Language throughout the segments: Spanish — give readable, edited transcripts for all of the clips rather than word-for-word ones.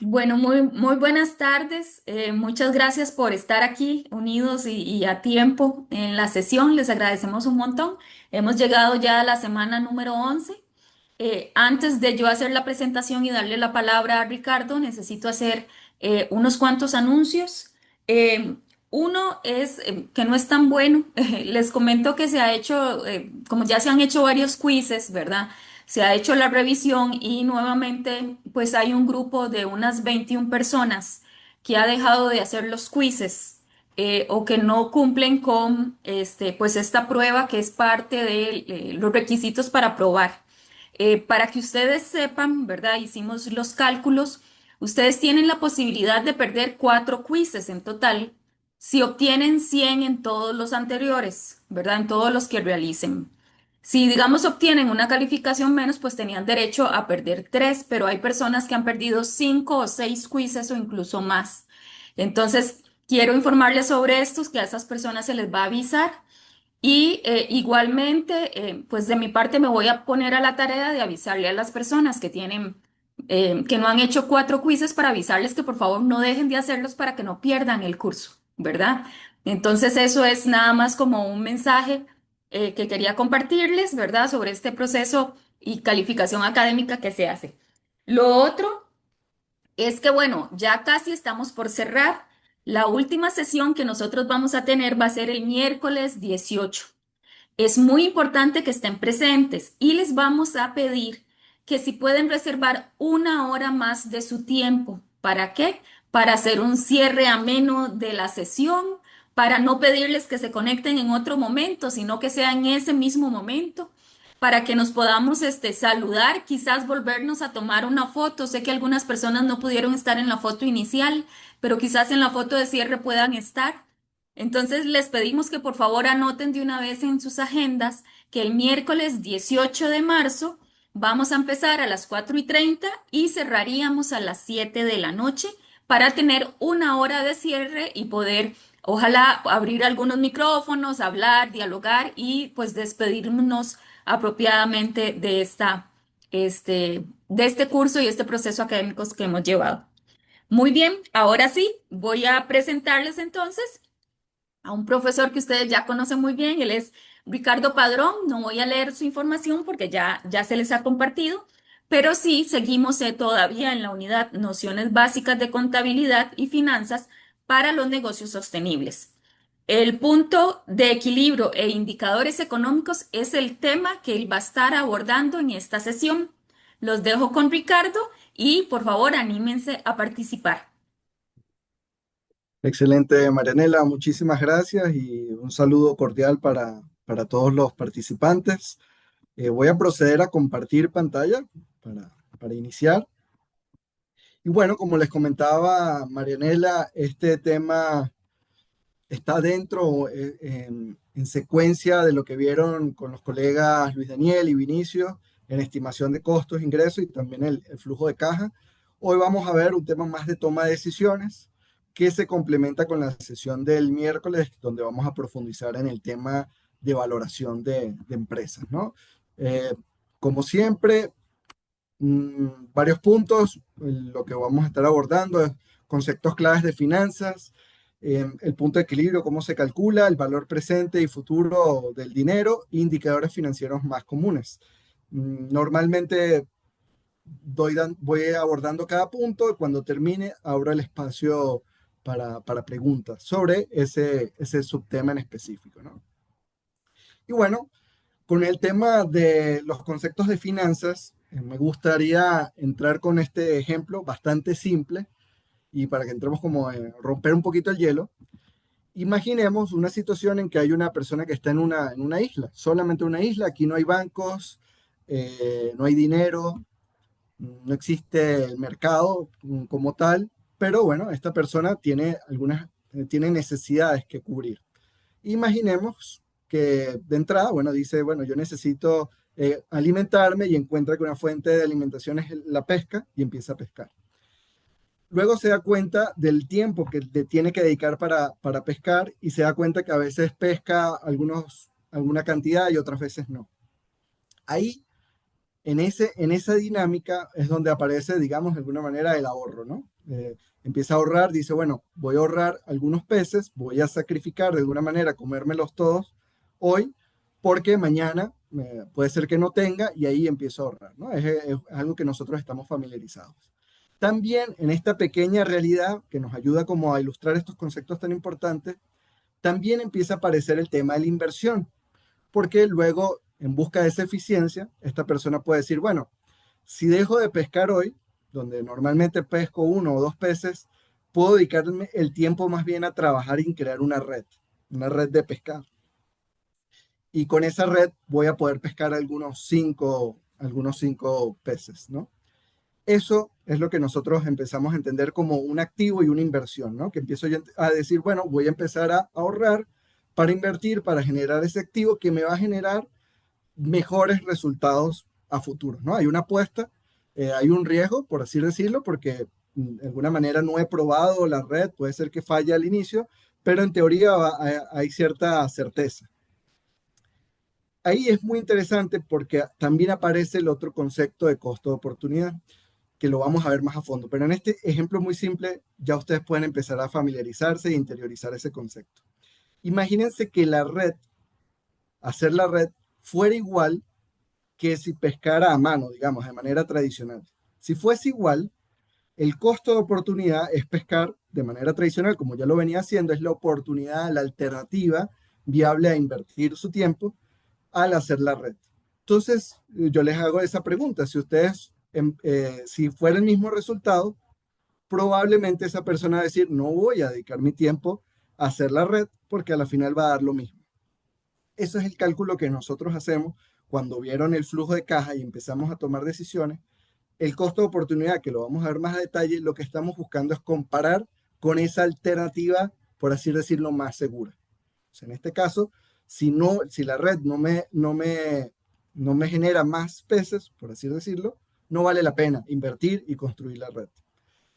Bueno, muy buenas tardes. Muchas gracias por estar aquí unidos y a tiempo en la sesión. Les agradecemos un montón. Hemos llegado ya a la semana número 11. Antes de yo hacer la presentación y darle la palabra a Ricardo, necesito hacer unos cuantos anuncios. Eh, Uno es que no es tan bueno. Les comento que se ha hecho, como ya se han hecho varios quizzes, ¿verdad? Se ha hecho la revisión y nuevamente pues hay un grupo de unas 21 personas que ha dejado de hacer los quizzes o que no cumplen con pues esta prueba que es parte de los requisitos para aprobar. Para que ustedes sepan, ¿verdad? Hicimos los cálculos. Ustedes tienen la posibilidad de perder 4 quizzes en total si obtienen 100 en todos los anteriores, ¿verdad? En todos los que realicen. Si, digamos, obtienen una calificación menos, pues tenían derecho a perder 3, pero hay personas que han perdido 5 o 6 quizzes o incluso más. Entonces, quiero informarles sobre estos, que a esas personas se les va a avisar. Y igualmente, pues de mi parte me voy a poner a la tarea de avisarle a las personas que tienen, que no han hecho 4 quizzes para avisarles que por favor no dejen de hacerlos para que no pierdan el curso, ¿verdad? Entonces eso es nada más como un mensaje que quería compartirles, ¿verdad? Sobre este proceso y calificación académica que se hace. Lo otro es que, bueno, ya casi estamos por cerrar. La última sesión que nosotros vamos a tener va a ser el miércoles 18. Es muy importante que estén presentes y les vamos a pedir que si pueden reservar una hora más de su tiempo. ¿Para qué? Para hacer un cierre ameno de la sesión, para no pedirles que se conecten en otro momento, sino que sea en ese mismo momento, para que nos podamos saludar, quizás volvernos a tomar una foto. Sé que algunas personas no pudieron estar en la foto inicial, pero quizás en la foto de cierre puedan estar. Entonces les pedimos que por favor anoten de una vez en sus agendas que el miércoles 18 de marzo vamos a empezar a las 4:30 y cerraríamos a las 7 de la noche para tener una hora de cierre y poder, ojalá, abrir algunos micrófonos, hablar, dialogar y pues despedirnos apropiadamente de de este curso y este proceso académico que hemos llevado. Muy bien, ahora sí, voy a presentarles entonces a un profesor que ustedes ya conocen muy bien. Él es Ricardo Padrón. No voy a leer su información porque ya se les ha compartido, pero sí seguimos todavía en la unidad Nociones Básicas de Contabilidad y Finanzas para los Negocios Sostenibles. El punto de equilibrio e indicadores económicos es el tema que él va a estar abordando en esta sesión. Los dejo con Ricardo y por favor anímense a participar. Excelente, Marianela, muchísimas gracias y un saludo cordial para todos los participantes. Voy a proceder a compartir pantalla para iniciar. Y bueno, como les comentaba Marianela, este tema está dentro, en secuencia de lo que vieron con los colegas Luis Daniel y Vinicio en estimación de costos, ingresos y también el flujo de caja. Hoy vamos a ver un tema más de toma de decisiones que se complementa con la sesión del miércoles, donde vamos a profundizar en el tema de valoración de empresas, ¿no? Eh, Como siempre, varios puntos. Lo que vamos a estar abordando es conceptos claves de finanzas, el punto de equilibrio, cómo se calcula, el valor presente y futuro del dinero, indicadores financieros más comunes. Normalmente voy abordando cada punto y cuando termine abro el espacio para preguntas sobre ese subtema en específico, ¿no? Y bueno, con el tema de los conceptos de finanzas, me gustaría entrar con este ejemplo bastante simple y para que entremos como a romper un poquito el hielo. Imaginemos una situación en que hay una persona que está en una isla, solamente una isla, aquí no hay bancos, no hay dinero, no existe el mercado como tal, pero bueno, esta persona tiene tiene necesidades que cubrir. Imaginemos que de entrada, bueno, dice, bueno, yo necesito alimentarme y encuentra que una fuente de alimentación es la pesca y empieza a pescar. Luego se da cuenta del tiempo que le tiene que dedicar para pescar y se da cuenta que a veces pesca alguna cantidad y otras veces no. Ahí en esa dinámica es donde aparece, digamos, de alguna manera el ahorro, ¿no? Empieza a ahorrar, dice, bueno, voy a ahorrar algunos peces, voy a sacrificar de alguna manera, comérmelos todos hoy, porque mañana puede ser que no tenga y ahí empiezo a ahorrar, ¿no? Es algo que nosotros estamos familiarizados. También en esta pequeña realidad que nos ayuda como a ilustrar estos conceptos tan importantes, también empieza a aparecer el tema de la inversión, porque luego, en busca de esa eficiencia, esta persona puede decir, bueno, si dejo de pescar hoy, donde normalmente pesco uno o dos peces, puedo dedicarme el tiempo más bien a trabajar y crear una red de pescar. Y con esa red voy a poder pescar algunos cinco peces, ¿no? Eso es lo que nosotros empezamos a entender como un activo y una inversión, ¿no? Que empiezo yo a decir, bueno, voy a empezar a ahorrar para invertir, para generar ese activo que me va a generar mejores resultados a futuro, ¿no? Hay una apuesta, hay un riesgo, por así decirlo, porque de alguna manera no he probado la red, puede ser que falle al inicio, pero en teoría hay cierta certeza. Ahí es muy interesante porque también aparece el otro concepto de costo de oportunidad, que lo vamos a ver más a fondo. Pero en este ejemplo muy simple, ya ustedes pueden empezar a familiarizarse e interiorizar ese concepto. Imagínense que hacer la red, fuera igual que si pescara a mano, digamos, de manera tradicional. Si fuese igual, el costo de oportunidad es pescar de manera tradicional, como ya lo venía haciendo, es la oportunidad, la alternativa viable a invertir su tiempo al hacer la red. Entonces, yo les hago esa pregunta, si ustedes, si fuera el mismo resultado, probablemente esa persona va a decir, no voy a dedicar mi tiempo a hacer la red porque a la final va a dar lo mismo. Eso es el cálculo que nosotros hacemos cuando vieron el flujo de caja y empezamos a tomar decisiones. El costo de oportunidad, que lo vamos a ver más a detalle, lo que estamos buscando es comparar con esa alternativa, por así decirlo, más segura. O sea, en este caso, si la red no me genera más peces, por así decirlo, no vale la pena invertir y construir la red.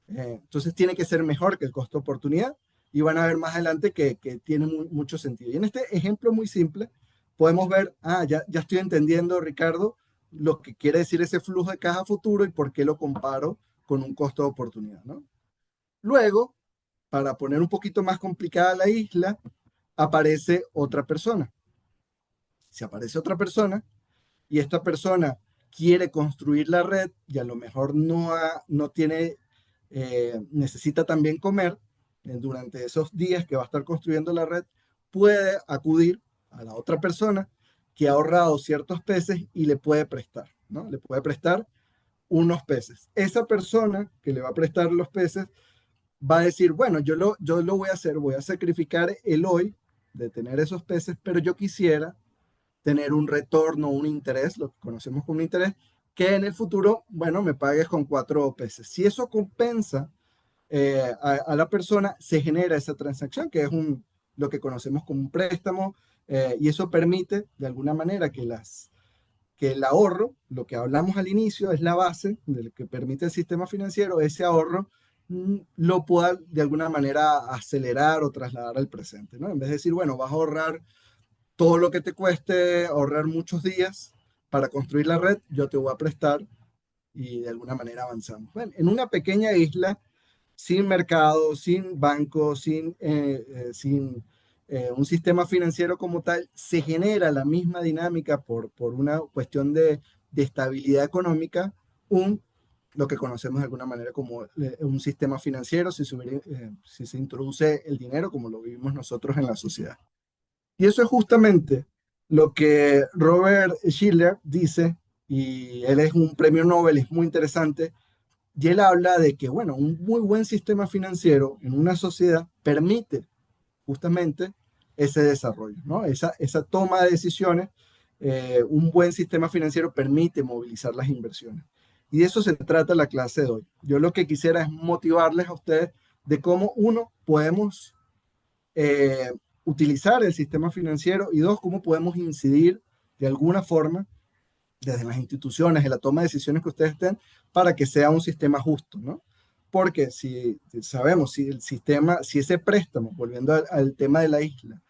Entonces tiene que ser mejor que el costo de oportunidad y van a ver más adelante que tiene mucho sentido. Y en este ejemplo muy simple podemos ver, ya estoy entendiendo, Ricardo, lo que quiere decir ese flujo de caja futuro y por qué lo comparo con un costo de oportunidad, ¿no? Luego, para poner un poquito más complicada la isla, aparece otra persona. Si aparece otra persona y esta persona quiere construir la red y a lo mejor no tiene, necesita también comer durante esos días que va a estar construyendo la red, puede acudir a la otra persona que ha ahorrado ciertos peces y le puede prestar, ¿no? Le puede prestar unos peces. Esa persona que le va a prestar los peces va a decir, bueno, yo lo voy a hacer, voy a sacrificar el hoy de tener esos peces, pero yo quisiera tener un retorno, un interés, lo que conocemos como un interés, que en el futuro, bueno, me pagues con 4 peces. Si eso compensa a la persona, se genera esa transacción, que es lo que conocemos como un préstamo, y eso permite, de alguna manera, que el ahorro, lo que hablamos al inicio, es la base de lo que permite el sistema financiero, ese ahorro lo pueda de alguna manera acelerar o trasladar al presente, ¿no? En vez de decir, bueno, vas a ahorrar todo lo que te cueste ahorrar muchos días para construir la red, yo te voy a prestar y de alguna manera avanzamos. Bueno, en una pequeña isla, sin mercado, sin banco, sin un sistema financiero como tal, se genera la misma dinámica por una cuestión de estabilidad económica, un, lo que conocemos de alguna manera como un sistema financiero, si se introduce el dinero como lo vivimos nosotros en la sociedad. Y eso es justamente lo que Robert Schiller dice, y él es un premio Nobel, es muy interesante, y él habla de que, bueno, un muy buen sistema financiero en una sociedad permite justamente ese desarrollo, ¿no? Esa toma de decisiones, un buen sistema financiero permite movilizar las inversiones. Y de eso se trata la clase de hoy. Yo lo que quisiera es motivarles a ustedes de cómo, uno, podemos eh, utilizar el sistema financiero y dos, cómo podemos incidir de alguna forma desde las instituciones, en la toma de decisiones que ustedes estén, para que sea un sistema justo, ¿no? Porque si sabemos, si el sistema, si ese préstamo, volviendo al tema de la isla,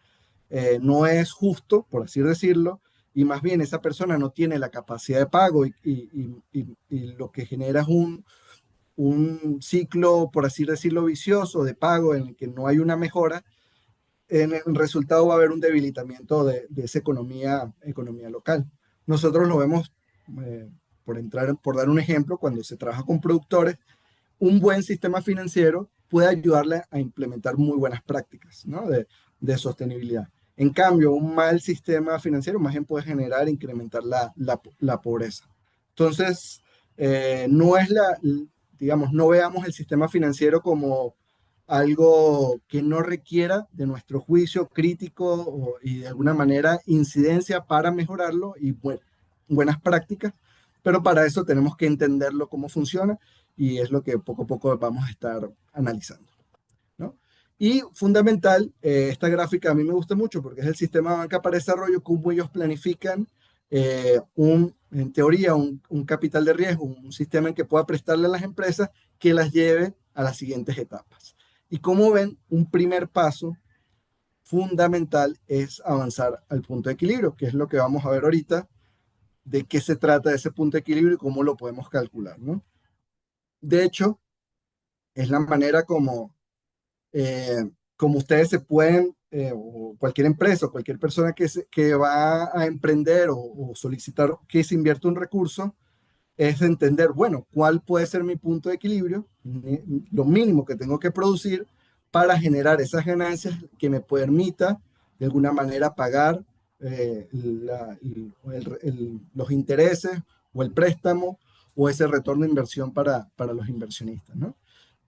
no es justo, por así decirlo, y más bien esa persona no tiene la capacidad de pago y lo que genera es un ciclo, por así decirlo, vicioso de pago en el que no hay una mejora, en el resultado va a haber un debilitamiento de esa economía local. Nosotros lo vemos, eh, por dar un ejemplo, cuando se trabaja con productores, un buen sistema financiero puede ayudarle a implementar muy buenas prácticas, ¿no? de sostenibilidad. En cambio, un mal sistema financiero más bien puede generar, incrementar la pobreza. Entonces, no es digamos, no veamos el sistema financiero como algo que no requiera de nuestro juicio crítico y de alguna manera incidencia para mejorarlo y buenas prácticas, pero para eso tenemos que entenderlo cómo funciona y es lo que poco a poco vamos a estar analizando, ¿no? Y fundamental, esta gráfica a mí me gusta mucho porque es el sistema de banca para desarrollo, cómo ellos planifican en teoría, un capital de riesgo, un sistema en que pueda prestarle a las empresas que las lleve a las siguientes etapas. Y como ven, un primer paso fundamental es avanzar al punto de equilibrio, que es lo que vamos a ver ahorita, de qué se trata ese punto de equilibrio y cómo lo podemos calcular, ¿no? De hecho, es la manera eh, como ustedes se pueden, o cualquier empresa o cualquier persona que va a emprender o solicitar que se invierta un recurso, es entender, bueno, cuál puede ser mi punto de equilibrio, lo mínimo que tengo que producir para generar esas ganancias que me permita de alguna manera pagar los intereses o el préstamo o ese retorno de inversión para los inversionistas, ¿no?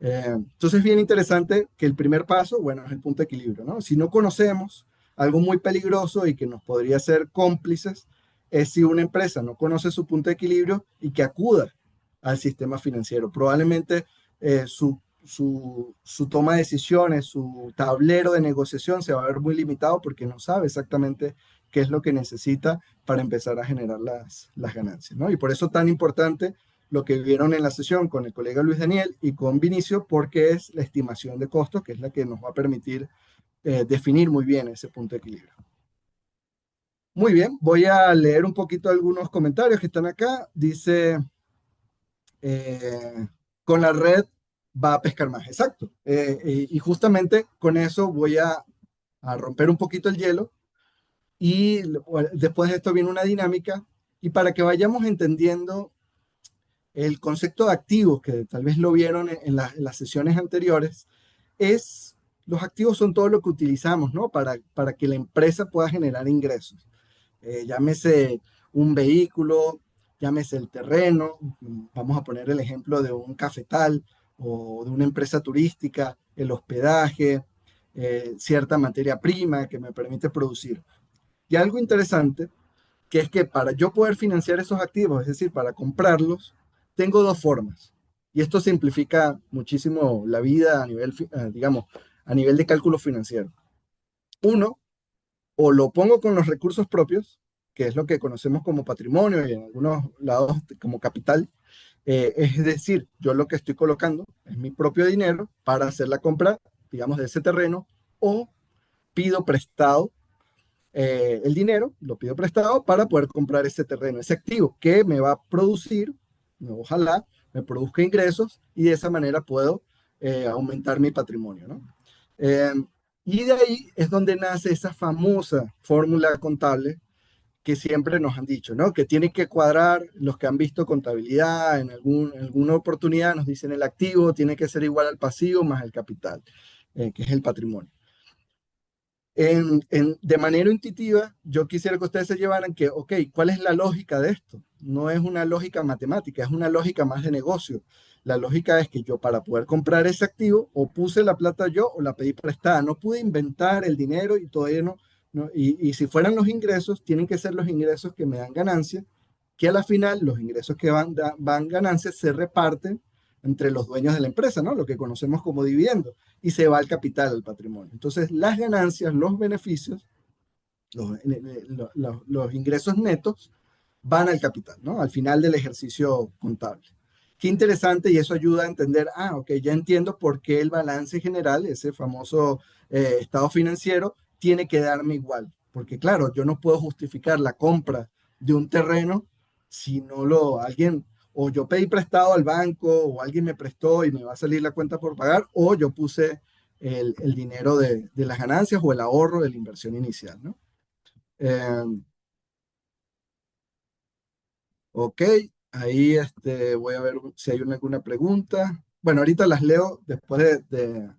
Entonces es bien interesante que el primer paso, bueno, es el punto de equilibrio, ¿no? Si no conocemos algo muy peligroso y que nos podría ser cómplices, es si una empresa no conoce su punto de equilibrio y que acuda al sistema financiero. Probablemente su toma de decisiones, su tablero de negociación se va a ver muy limitado porque no sabe exactamente qué es lo que necesita para empezar a generar las ganancias, ¿no? Y por eso tan importante lo que vieron en la sesión con el colega Luis Daniel y con Vinicio, porque es la estimación de costos, que es la que nos va a permitir definir muy bien ese punto de equilibrio. Muy bien, voy a leer un poquito algunos comentarios que están acá. Dice, eh, con la red va a pescar más. Exacto. Y justamente con eso voy a romper un poquito el hielo y bueno, después de esto viene una dinámica y para que vayamos entendiendo el concepto de activos, que tal vez lo vieron en las sesiones anteriores, es los activos son todo lo que utilizamos, ¿no? Para que la empresa pueda generar ingresos. Llámese un vehículo, llámese el terreno, vamos a poner el ejemplo de un cafetal o de una empresa turística, el hospedaje, cierta materia prima que me permite producir. Y algo interesante, que es que para yo poder financiar esos activos, es decir, para comprarlos, tengo dos formas. Y esto simplifica muchísimo la vida a nivel, digamos, a nivel de cálculo financiero. Uno, o lo pongo con los recursos propios, que es lo que conocemos como patrimonio y en algunos lados como capital. Es decir, yo lo que estoy colocando es mi propio dinero para hacer la compra, digamos, de ese terreno, o pido prestado el dinero, lo pido prestado para poder comprar ese terreno, ese activo que me va a producir, ojalá me produzca ingresos y de esa manera puedo aumentar mi patrimonio, ¿no? Eh, y de ahí es donde nace esa famosa fórmula contable que siempre nos han dicho, ¿no? Que tiene que cuadrar, los que han visto contabilidad en alguna oportunidad nos dicen el activo tiene que ser igual al pasivo más el capital, que es el patrimonio. De manera intuitiva, yo quisiera que ustedes se llevaran que, ok, ¿cuál es la lógica de esto? No es una lógica matemática, es una lógica más de negocio. La lógica es que yo para poder comprar ese activo, o puse la plata yo o la pedí prestada. No pude inventar el dinero y todavía no. Y si fueran los ingresos, tienen que ser los ingresos que me dan ganancia, que a la final los ingresos que van ganancias se reparten entre los dueños de la empresa, ¿no? Lo que conocemos como dividendo, y se va al capital, al patrimonio. Entonces, las ganancias, los beneficios, los ingresos netos van al capital, ¿no? Al final del ejercicio contable. Qué interesante y eso ayuda a entender, ok, ya entiendo por qué el balance general, ese famoso estado financiero, tiene que darme igual. porque claro, yo no puedo justificar la compra de un terreno si no lo alguien, o yo pedí prestado al banco, o alguien me prestó y me va a salir la cuenta por pagar, o yo puse el dinero de las ganancias o el ahorro de la inversión inicial, ¿no? Eh, ok, ahí voy a ver si hay alguna pregunta. Bueno, ahorita las leo después de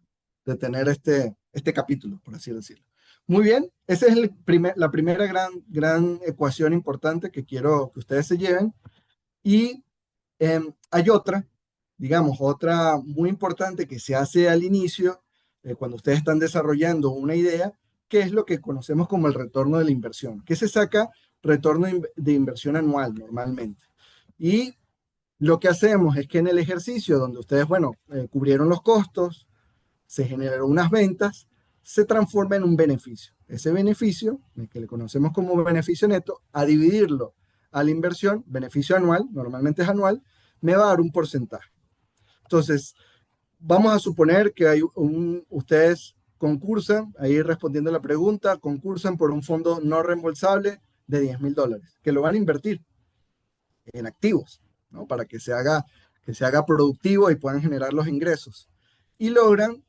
tener este capítulo, por así decirlo. Muy bien, esa es la primera gran ecuación importante que quiero que ustedes se lleven. Y hay otra, digamos, otra muy importante que se hace al inicio, cuando ustedes están desarrollando una idea, que es lo que conocemos como el retorno de la inversión, que se saca retorno de inversión anual normalmente. Y lo que hacemos es que en el ejercicio donde ustedes, bueno, cubrieron los costos, se generaron unas ventas, se transforma en un beneficio. Ese beneficio, el que le conocemos como beneficio neto, a dividirlo a la inversión, beneficio anual, normalmente es anual, me va a dar un porcentaje. Entonces, vamos a suponer que ustedes concursan, ahí respondiendo a la pregunta, concursan por un fondo no reembolsable de $10,000, que lo van a invertir en activos, ¿no? Para que se haga productivo y puedan generar los ingresos. Y logran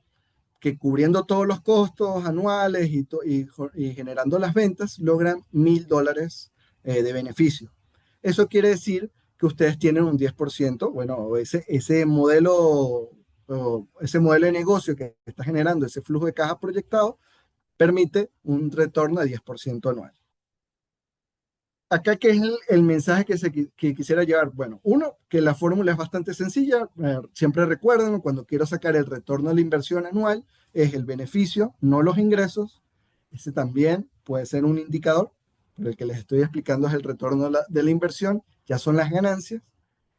que cubriendo todos los costos anuales y generando las ventas, logran $1,000 de beneficio. Eso quiere decir que ustedes tienen un 10%, bueno, ese modelo de negocio que está generando ese flujo de caja proyectado permite un retorno de 10% anual. Acá, ¿qué es el mensaje que quisiera llevar? Bueno, uno, que la fórmula es bastante sencilla. Siempre recuerden, cuando quiero sacar el retorno de la inversión anual, es el beneficio, no los ingresos. Ese también puede ser un indicador, pero el que les estoy explicando es el retorno de la inversión, ya son las ganancias,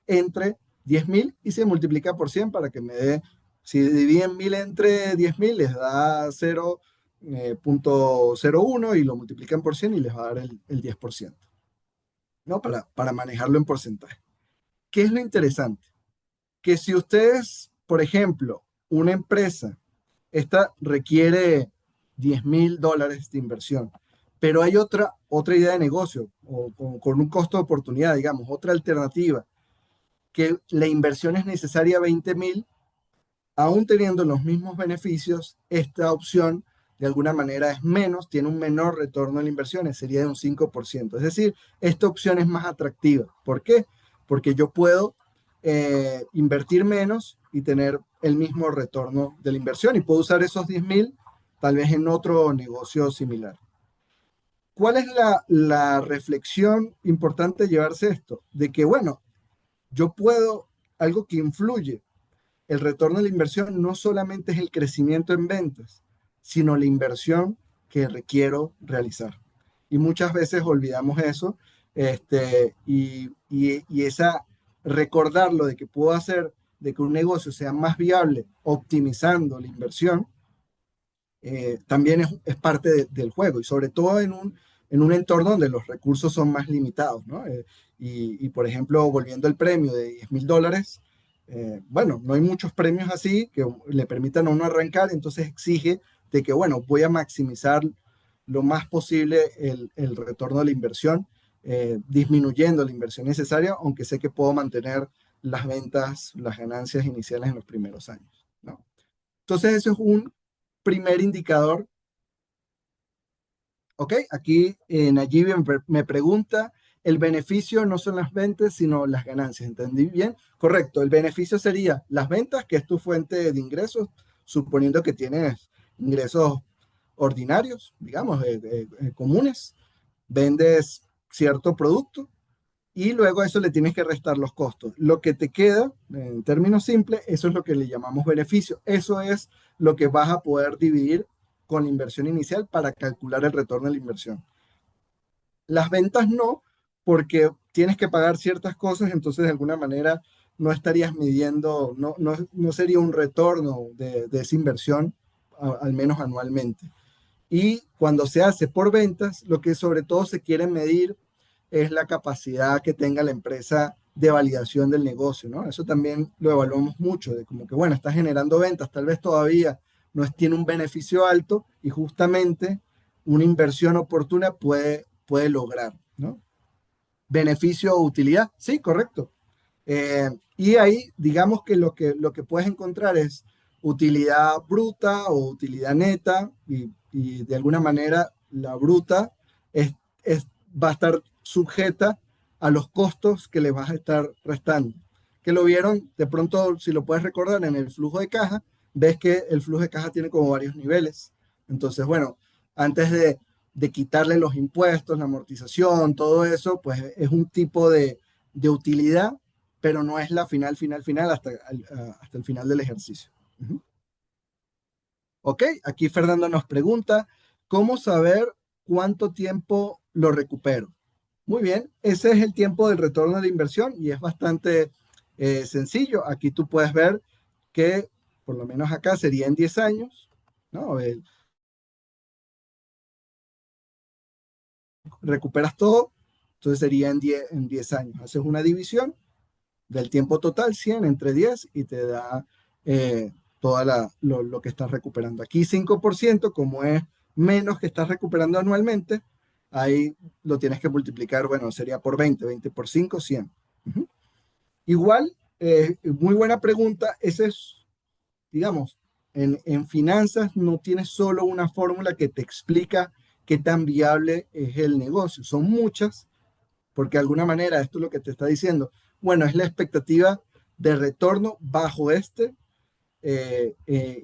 entre 10,000 y se multiplica por 100 para que me dé, si dividen 1,000 entre 10,000, les da 0,01 y lo multiplican por 100 y les va a dar el 10%. ¿No? Para manejarlo en porcentaje. ¿Qué es lo interesante? Que si ustedes, por ejemplo, una empresa, esta requiere $10,000 de inversión, pero hay otra idea de negocio o con un costo de oportunidad, digamos, otra alternativa, que la inversión es necesaria 20,000, aún teniendo los mismos beneficios, esta opción de alguna manera es menos, tiene un menor retorno en la inversión, sería de un 5%. Es decir, esta opción es más atractiva. ¿Por qué? Porque yo puedo invertir menos y tener el mismo retorno de la inversión y puedo usar esos 10,000 tal vez en otro negocio similar. ¿Cuál es la reflexión importante de llevarse esto? De que, bueno, yo puedo, algo que influye el retorno de la inversión no solamente es el crecimiento en ventas, sino la inversión que requiero realizar. Y muchas veces olvidamos eso, y esa recordarlo de que puedo hacer de que un negocio sea más viable optimizando la inversión, también es parte del juego y sobre todo en un entorno donde los recursos son más limitados, ¿no? Por ejemplo, volviendo al premio de $10,000, bueno, no hay muchos premios así que le permitan a uno arrancar, entonces exige de que, bueno, voy a maximizar lo más posible el retorno de la inversión, disminuyendo la inversión necesaria, aunque sé que puedo mantener las ventas, las ganancias iniciales en los primeros años, ¿no? Entonces, eso es un primer indicador. Ok, aquí Nayib me pregunta, el beneficio no son las ventas, sino las ganancias. ¿Entendí bien? Correcto, el beneficio sería las ventas, que es tu fuente de ingresos, suponiendo que tienes ingresos ordinarios, digamos, comunes, vendes cierto producto y luego a eso le tienes que restar los costos. Lo que te queda, en términos simples, eso es lo que le llamamos beneficio. Eso es lo que vas a poder dividir con la inversión inicial para calcular el retorno de la inversión. Las ventas no, porque tienes que pagar ciertas cosas, entonces de alguna manera no estarías midiendo, no sería un retorno de esa inversión, al menos anualmente. Y cuando se hace por ventas, lo que sobre todo se quiere medir es la capacidad que tenga la empresa de validación del negocio, ¿no? Eso también lo evaluamos mucho, de como que, bueno, está generando ventas, tal vez todavía no tiene un beneficio alto y justamente una inversión oportuna puede lograr, ¿no? Beneficio o utilidad, sí, correcto. Y ahí, digamos que lo que puedes encontrar es utilidad bruta o utilidad neta, y de alguna manera la bruta es, va a estar sujeta a los costos que le vas a estar restando. Que lo vieron, de pronto, si lo puedes recordar, en el flujo de caja, ves que el flujo de caja tiene como varios niveles. Entonces, bueno, antes de quitarle los impuestos, la amortización, todo eso, pues es un tipo de utilidad, pero no es la final hasta el final del ejercicio. Ujú. Ok, aquí Fernando nos pregunta, ¿cómo saber cuánto tiempo lo recupero? Muy bien, ese es el tiempo del retorno de la inversión y es bastante sencillo. Aquí tú puedes ver que por lo menos acá sería en 10 años, ¿no? Recuperas todo, entonces sería en diez años. Haces una división del tiempo total, 100 entre 10 y te da toda lo que estás recuperando. Aquí 5%, como es menos que estás recuperando anualmente, ahí lo tienes que multiplicar, bueno, sería por 20 por 5 100. Ujú. Igual, muy buena pregunta, ese es, digamos, en finanzas no tienes solo una fórmula que te explica qué tan viable es el negocio, son muchas, porque de alguna manera esto es lo que te está diciendo. Bueno, es la expectativa de retorno bajo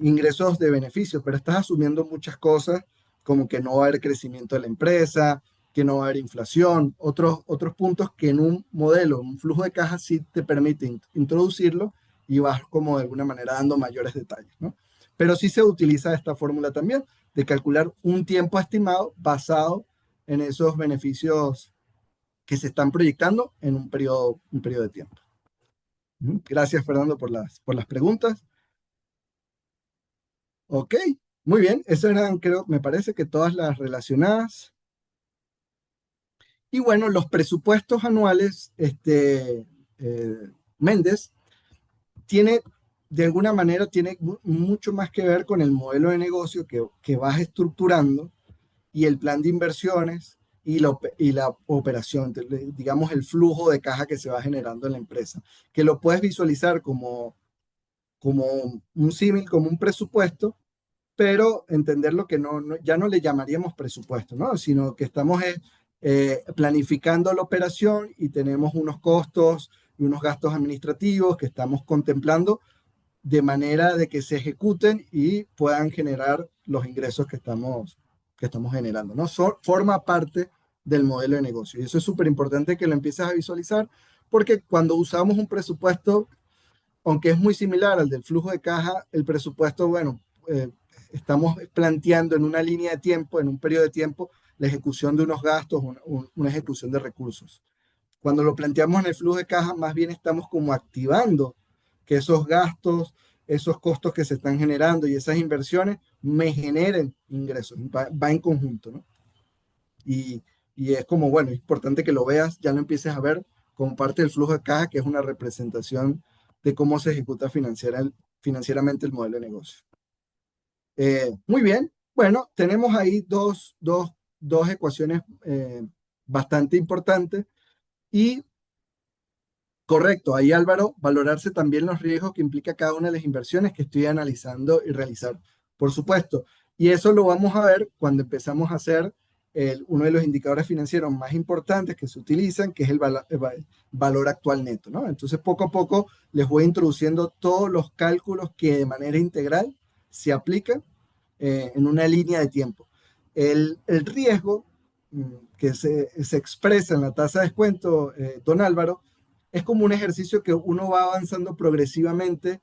ingresos de beneficios, pero estás asumiendo muchas cosas como que no va a haber crecimiento de la empresa, que no va a haber inflación, otros puntos que en un modelo, un flujo de caja sí te permite introducirlo y vas como de alguna manera dando mayores detalles, ¿no? Pero sí se utiliza esta fórmula también de calcular un tiempo estimado basado en esos beneficios que se están proyectando en un periodo de tiempo. Gracias, Fernando, por las preguntas. Ok, muy bien. Esas eran, creo, me parece que todas las relacionadas. Y bueno, los presupuestos anuales, eh, Méndez, tiene, de alguna manera, tiene mucho más que ver con el modelo de negocio que vas estructurando y el plan de inversiones y la operación, digamos, el flujo de caja que se va generando en la empresa, que lo puedes visualizar como un símil, como un presupuesto, pero entenderlo que ya no le llamaríamos presupuesto, ¿no? Sino que estamos planificando la operación y tenemos unos costos y unos gastos administrativos que estamos contemplando de manera de que se ejecuten y puedan generar los ingresos que estamos generando, ¿no? Forma parte del modelo de negocio. Y eso es súper importante que lo empieces a visualizar, porque cuando usamos un presupuesto, aunque es muy similar al del flujo de caja, el presupuesto, bueno, estamos planteando en una línea de tiempo, en un periodo de tiempo, la ejecución de unos gastos, una ejecución de recursos. Cuando lo planteamos en el flujo de caja, más bien estamos como activando que esos gastos, esos costos que se están generando y esas inversiones me generen ingresos. Va en conjunto, ¿no? Y, y es como, bueno, es importante que lo veas, ya lo empieces a ver como parte del flujo de caja, que es una representación de cómo se ejecuta financieramente el modelo de negocio. Muy bien, bueno, tenemos ahí dos ecuaciones bastante importantes y correcto, ahí Álvaro, valorarse también los riesgos que implica cada una de las inversiones que estoy analizando y realizar, por supuesto. Y eso lo vamos a ver cuando empezamos a hacer uno de los indicadores financieros más importantes que se utilizan, que es el valor actual neto, ¿no? Entonces, poco a poco les voy introduciendo todos los cálculos que de manera integral se aplican en una línea de tiempo. El riesgo que se expresa en la tasa de descuento, don Álvaro, es como un ejercicio que uno va avanzando progresivamente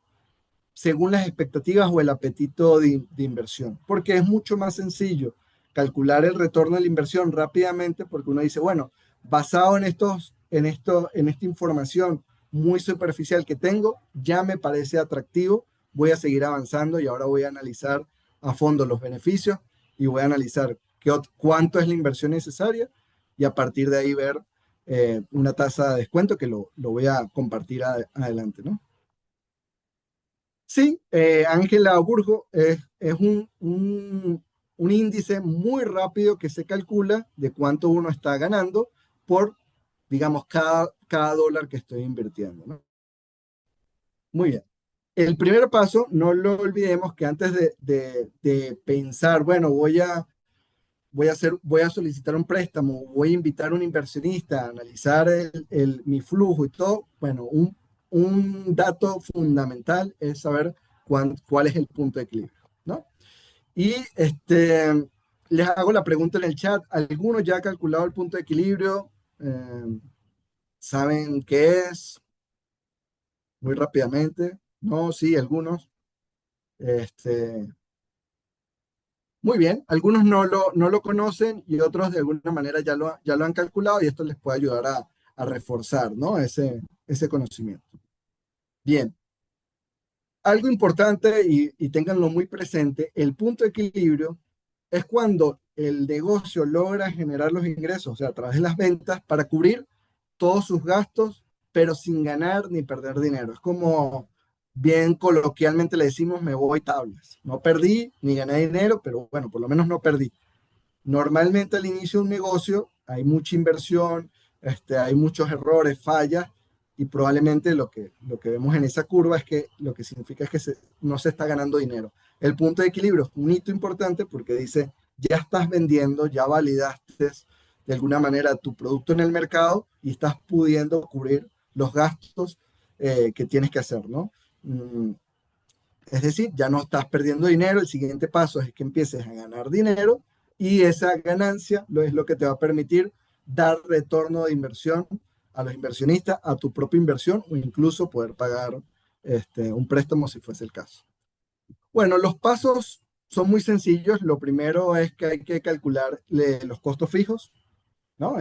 según las expectativas o el apetito de inversión, porque es mucho más sencillo calcular el retorno de la inversión rápidamente, porque uno dice, bueno, basado en esta información muy superficial que tengo, ya me parece atractivo, voy a seguir avanzando y ahora voy a analizar a fondo los beneficios y voy a analizar cuánto es la inversión necesaria y a partir de ahí ver una tasa de descuento que lo voy a compartir adelante, ¿no? Sí, Ángela Burgo es un índice muy rápido que se calcula de cuánto uno está ganando por, digamos, cada dólar que estoy invirtiendo, ¿no? Muy bien. El primer paso, no lo olvidemos que antes de pensar, bueno, voy a solicitar un préstamo, voy a invitar a un inversionista a analizar mi flujo y todo, bueno, un dato fundamental es saber cuál es el punto de equilibrio, ¿no? Y les hago la pregunta en el chat. ¿Alguno ya ha calculado el punto de equilibrio? ¿Saben qué es? Muy rápidamente. No, sí, algunos. Este, muy bien, algunos no lo conocen y otros de alguna manera ya lo han calculado y esto les puede ayudar a reforzar, ¿no? Ese conocimiento. Bien, algo importante y ténganlo muy presente, el punto de equilibrio es cuando el negocio logra generar los ingresos, o sea, a través de las ventas, para cubrir todos sus gastos, pero sin ganar ni perder dinero. Es como bien coloquialmente le decimos, me voy tablas. No perdí ni gané dinero, pero bueno, por lo menos no perdí. Normalmente al inicio de un negocio hay mucha inversión, hay muchos errores, fallas, y probablemente lo que vemos en esa curva es que lo que significa es que no se está ganando dinero. El punto de equilibrio es un hito importante porque dice, ya estás vendiendo, ya validaste de alguna manera tu producto en el mercado y estás pudiendo cubrir los gastos que tienes que hacer, ¿no? Es decir, ya no estás perdiendo dinero, el siguiente paso es que empieces a ganar dinero y esa ganancia es lo que te va a permitir dar retorno de inversión a los inversionistas, a tu propia inversión o incluso poder pagar un préstamo si fuese el caso. Bueno, los pasos son muy sencillos. Lo primero es que hay que calcular los costos fijos, ¿no?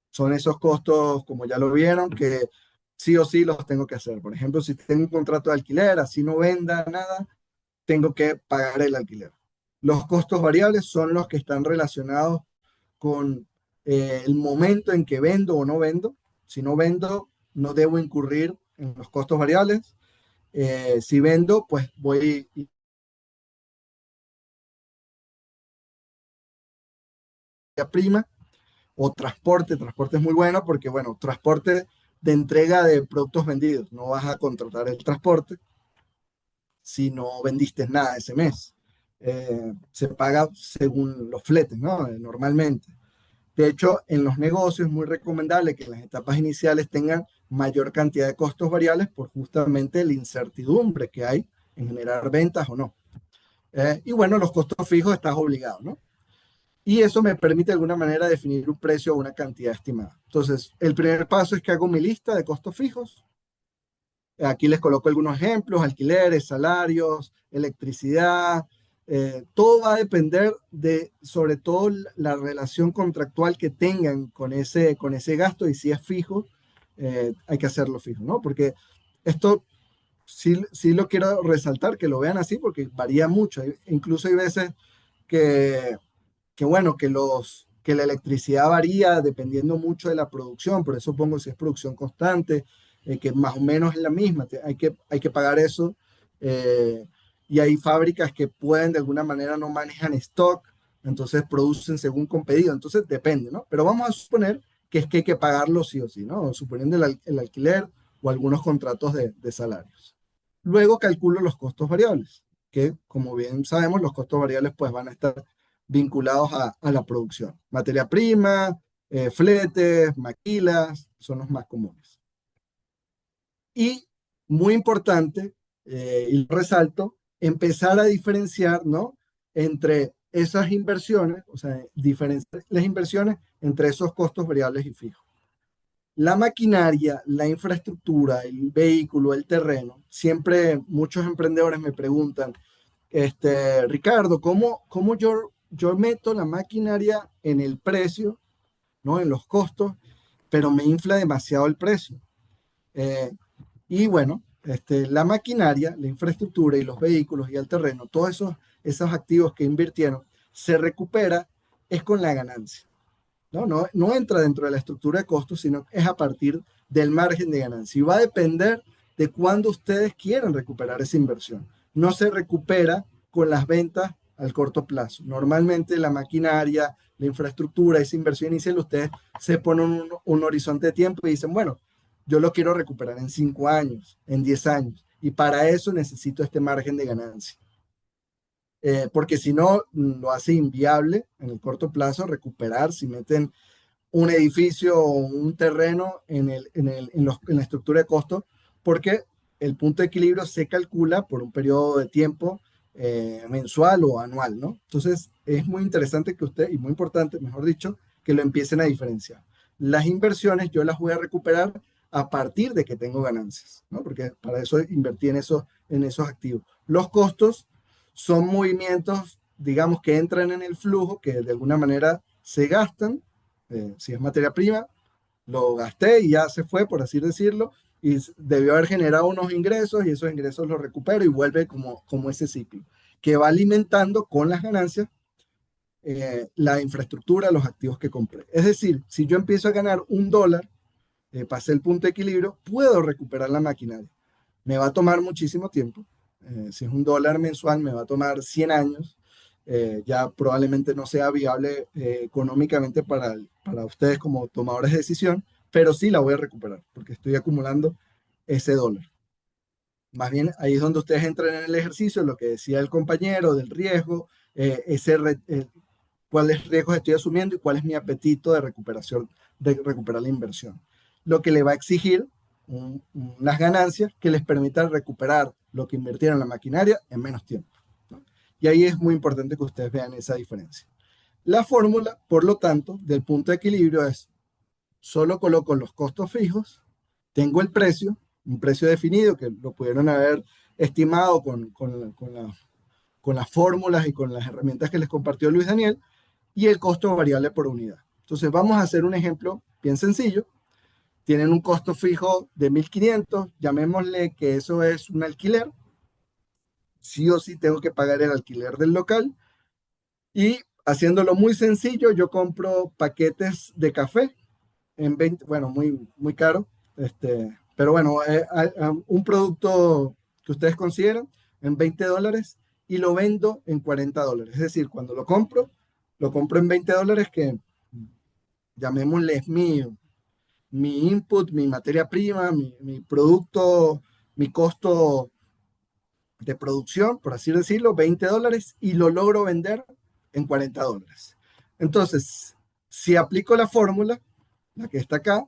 Son esos costos, como ya lo vieron, que sí o sí los tengo que hacer. Por ejemplo, si tengo un contrato de alquiler, así no venda nada, tengo que pagar el alquiler. Los costos variables son los que están relacionados con el momento en que vendo o no vendo. Si no vendo, no debo incurrir en los costos variables. Si vendo, pues voy a prima o transporte. Transporte es muy bueno porque, bueno, transporte de entrega de productos vendidos. No vas a contratar el transporte si no vendiste nada ese mes. Se paga según los fletes, ¿no? Normalmente. De hecho, en los negocios es muy recomendable que en las etapas iniciales tengan mayor cantidad de costos variables por justamente la incertidumbre que hay en generar ventas o no. Y bueno, los costos fijos estás obligado, ¿no? Y eso me permite de alguna manera definir un precio o una cantidad estimada. Entonces, el primer paso es que hago mi lista de costos fijos. Aquí les coloco algunos ejemplos: alquileres, salarios, electricidad. Todo va a depender de, sobre todo, la relación contractual que tengan con ese gasto, y si es fijo, hay que hacerlo fijo, ¿no? Porque esto sí lo quiero resaltar, que lo vean así, porque varía mucho. Incluso hay veces que bueno, que la electricidad varía dependiendo mucho de la producción, por eso pongo si es producción constante, que más o menos es la misma, hay que pagar eso. eh, y hay fábricas que pueden de alguna manera no manejan stock, entonces producen según con pedido, entonces depende, ¿no? Pero vamos a suponer que hay que pagarlo sí o sí, ¿no? Suponiendo el alquiler o algunos contratos de salarios. Luego calculo los costos variables, que como bien sabemos, los costos variables pues van a estar vinculados a la producción. Materia prima, fletes, maquilas, son los más comunes. Y muy importante, y lo resalto, empezar a diferenciar, ¿no? Entre esas inversiones, o sea, diferenciar las inversiones entre esos costos variables y fijos. La maquinaria, la infraestructura, el vehículo, el terreno, siempre muchos emprendedores me preguntan, Ricardo, ¿cómo yo meto la maquinaria en el precio, ¿no? En los costos, pero me infla demasiado el precio? Eh, y bueno, la maquinaria, la infraestructura y los vehículos y el terreno, todos esos activos que invirtieron, se recupera es con la ganancia. No entra dentro de la estructura de costos, sino es a partir del margen de ganancia. Y va a depender de cuándo ustedes quieran recuperar esa inversión. No se recupera con las ventas al corto plazo. Normalmente la maquinaria, la infraestructura, esa inversión inicial, ustedes se ponen un horizonte de tiempo y dicen, bueno, yo lo quiero recuperar en 5 años, en 10 años, y para eso necesito este margen de ganancia. Porque si no, lo hace inviable en el corto plazo recuperar si meten un edificio o un terreno en la estructura de costo, porque el punto de equilibrio se calcula por un periodo de tiempo mensual o anual, ¿no? Entonces, es muy interesante que usted, y muy importante, mejor dicho, que lo empiecen a diferenciar. Las inversiones yo las voy a recuperar a partir de que tengo ganancias, ¿no? Porque para eso invertí en esos activos. Los costos son movimientos, digamos, que entran en el flujo, que de alguna manera se gastan si es materia prima, lo gasté y ya se fue, por así decirlo, y debió haber generado unos ingresos y esos ingresos los recupero y vuelve como ese ciclo, que va alimentando con las ganancias la infraestructura, los activos que compré. Es decir, si yo empiezo a ganar $1, pasé el punto de equilibrio, puedo recuperar la maquinaria. Me va a tomar muchísimo tiempo. Si es $1 mensual, me va a tomar 100 años. Ya probablemente no sea viable económicamente para ustedes como tomadores de decisión, pero sí la voy a recuperar porque estoy acumulando ese dólar. Más bien, ahí es donde ustedes entran en el ejercicio, lo que decía el compañero del riesgo, cuáles riesgos estoy asumiendo y cuál es mi apetito de recuperación, de recuperar la inversión. Lo que le va a exigir unas ganancias que les permitan recuperar lo que invirtieron en la maquinaria en menos tiempo, ¿no? Y ahí es muy importante que ustedes vean esa diferencia. La fórmula, por lo tanto, del punto de equilibrio es, solo coloco los costos fijos, tengo el precio, un precio definido que lo pudieron haber estimado con las fórmulas y con las herramientas que les compartió Luis Daniel, y el costo variable por unidad. Entonces vamos a hacer un ejemplo bien sencillo. Tienen un costo fijo de 1.500, llamémosle que eso es un alquiler. Sí o sí tengo que pagar el alquiler del local. Y haciéndolo muy sencillo, yo compro paquetes de café en 20, bueno, muy caro, pero bueno, un producto que ustedes consideran en $20 y lo vendo en $40. Es decir, cuando lo compro en $20 que llamémosle es mi input, mi materia prima, mi producto, mi costo de producción, por así decirlo, $20 y lo logro vender en $40. Entonces, si aplico la fórmula, la que está acá,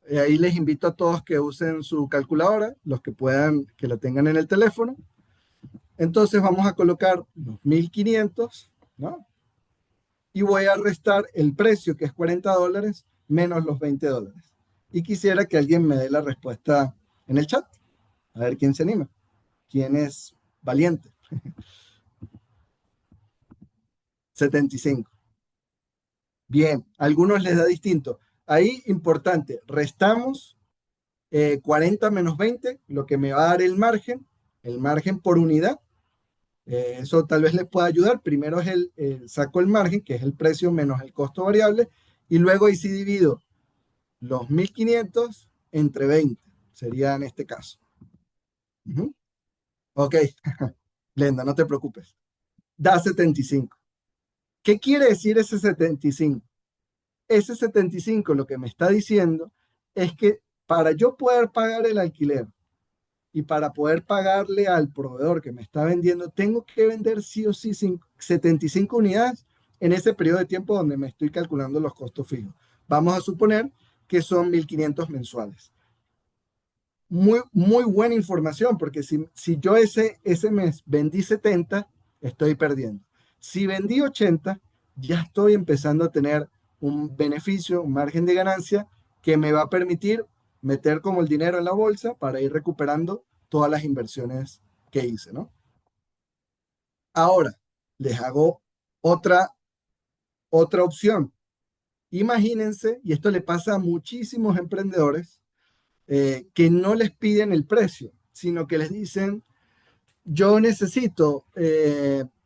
ahí les invito a todos que usen su calculadora, los que puedan, que la tengan en el teléfono. Entonces vamos a colocar los 1.500, ¿no? Y voy a restar el precio, que es $40, menos los $20. Y quisiera que alguien me dé la respuesta en el chat. A ver quién se anima, quién es valiente. 75. Bien, a algunos les da distinto. Ahí, importante, restamos 40 menos 20, lo que me va a dar el margen por unidad. Eso tal vez les pueda ayudar. Primero es saco el margen, que es el precio menos el costo variable, y luego ahí sí divido los 1.500 entre 20, sería en este caso. Ujú. Ok, Glenda, no te preocupes. Da 75. ¿Qué quiere decir ese 75? Ese 75 lo que me está diciendo es que para yo poder pagar el alquiler y para poder pagarle al proveedor que me está vendiendo, tengo que vender sí o sí 75 unidades en ese periodo de tiempo donde me estoy calculando los costos fijos. Vamos a suponer que son 1.500 mensuales. Muy buena información, porque si yo ese mes vendí 70, estoy perdiendo. Si vendí 80, ya estoy empezando a tener un beneficio, un margen de ganancia que me va a permitir meter como el dinero en la bolsa para ir recuperando todas las inversiones que hice, ¿no? Ahora, les hago otra, otra opción. Imagínense, y esto le pasa a muchísimos emprendedores, que no les piden el precio, sino que les dicen, yo necesito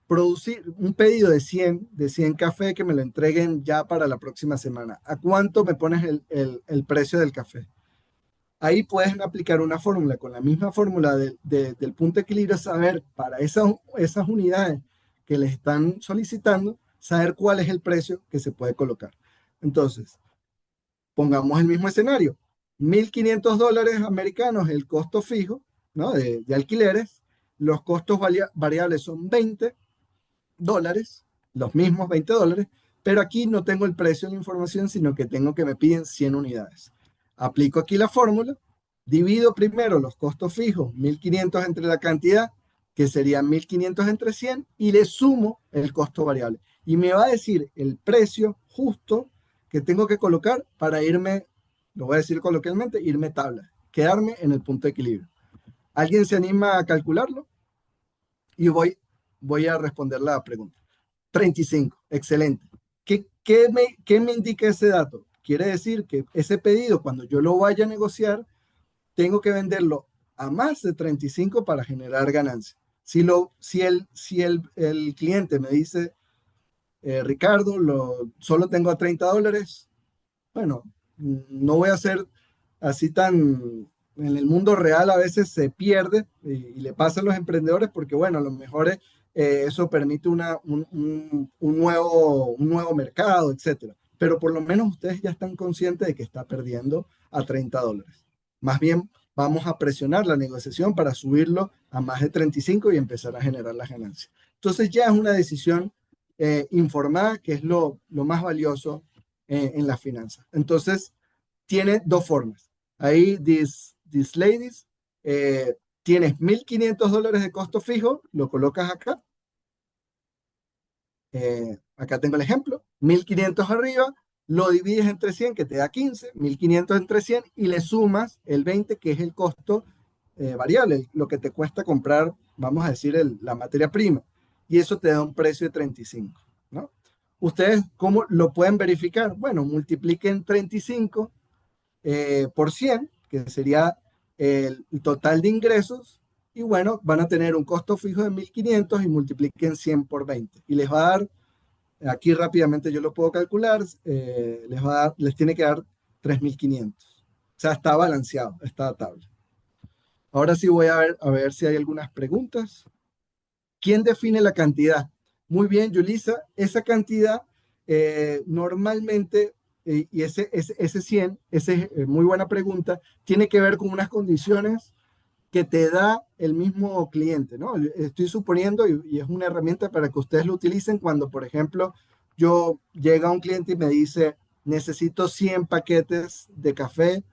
producir un pedido de 100 café que me lo entreguen ya para la próxima semana. ¿A cuánto me pones el precio del café? Ahí puedes aplicar una fórmula, con la misma fórmula del punto de equilibrio, saber para esas unidades que les están solicitando, saber cuál es el precio que se puede colocar. Entonces, pongamos el mismo escenario. $1.500 americanos el costo fijo, ¿no? de alquileres. Los costos variables son $20, los mismos $20, pero aquí no tengo el precio de la información, sino que tengo que me piden 100 unidades. Aplico aquí la fórmula, divido primero los costos fijos, 1.500 entre la cantidad, que serían 1.500 entre 100, y le sumo el costo variable. Y me va a decir el precio justo que tengo que colocar para irme, lo voy a decir coloquialmente, irme tabla, quedarme en el punto de equilibrio. ¿Alguien se anima a calcularlo? Y voy a responder la pregunta. 35, excelente. ¿Qué me indica ese dato? Quiere decir que ese pedido, cuando yo lo vaya a negociar, tengo que venderlo a más de 35 para generar ganancia. Si el cliente me dice, Ricardo, solo tengo a $30, bueno, no voy a ser así tan... En el mundo real a veces se pierde y le pasa a los emprendedores porque, bueno, a lo mejor eso permite un nuevo mercado, etcétera. Pero por lo menos ustedes ya están conscientes de que está perdiendo a $30. Más bien, vamos a presionar la negociación para subirlo a más de 35 y empezar a generar las ganancias. Entonces ya es una decisión informada, que es lo más valioso en las finanzas. Entonces, tiene dos formas. Ahí, these ladies, tienes $1.500 de costo fijo, lo colocas acá. Acá tengo el ejemplo, 1.500 arriba, lo divides entre 100, que te da 15, 1.500 entre 100, y le sumas el 20, que es el costo variable, lo que te cuesta comprar, vamos a decir, la materia prima. Y eso te da un precio de 35, ¿no? ¿Ustedes cómo lo pueden verificar? Bueno, multipliquen 35 por 100, que sería el total de ingresos, y bueno, van a tener un costo fijo de 1.500 y multipliquen 100 por 20. Y les va a dar, aquí rápidamente yo lo puedo calcular, les tiene que dar 3.500. O sea, está balanceado, está tabla. Ahora sí voy a ver si hay algunas preguntas. ¿Quién define la cantidad? Muy bien, Yulisa, esa cantidad normalmente, y ese 100, esa es muy buena pregunta, tiene que ver con unas condiciones que te da el mismo cliente, ¿no? Estoy suponiendo, y es una herramienta para que ustedes lo utilicen cuando, por ejemplo, llega un cliente y me dice, necesito 100 paquetes de café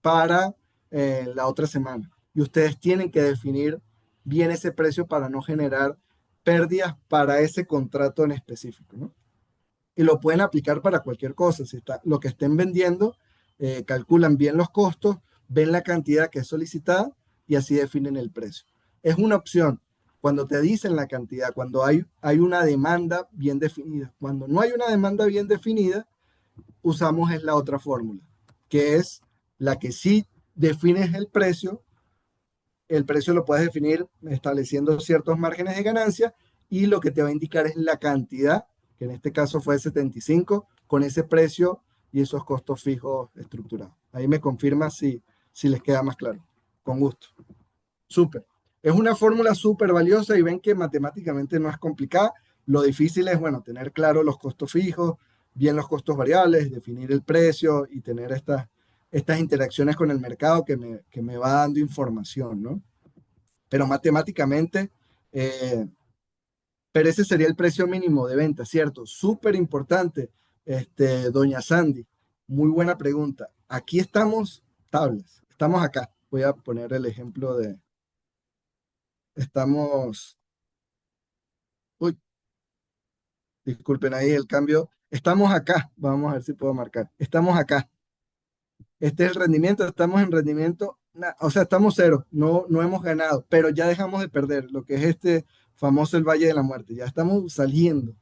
para la otra semana. Y ustedes tienen que definir bien ese precio para no generar pérdidas para ese contrato en específico, ¿no? Y lo pueden aplicar para cualquier cosa. Si está, lo que estén vendiendo, calculan bien los costos, ven la cantidad que es solicitada y así definen el precio. Es una opción cuando te dicen la cantidad, cuando hay una demanda bien definida. Cuando no hay una demanda bien definida, usamos es la otra fórmula, que es la que sí defines el precio lo puedes definir estableciendo ciertos márgenes de ganancia y lo que te va a indicar es la cantidad, que en este caso fue 75, con ese precio y esos costos fijos estructurados. Ahí me confirma si les queda más claro. Con gusto. Súper. Es una fórmula súper valiosa y ven que matemáticamente no es complicada. Lo difícil es, bueno, tener claro los costos fijos, bien los costos variables, definir el precio y tener estas interacciones con el mercado que me va dando información, ¿no? Pero matemáticamente, eh, pero ese sería el precio mínimo de venta, ¿cierto? Súper importante, doña Sandy. Muy buena pregunta. Aquí estamos tablas, estamos acá. Voy a poner el ejemplo estamos, uy, disculpen ahí el cambio. Estamos acá, vamos a ver si puedo marcar. Estamos acá. Este es el rendimiento, estamos en rendimiento, o sea, estamos cero, no hemos ganado, pero ya dejamos de perder, lo que es este famoso el Valle de la Muerte, ya estamos saliendo.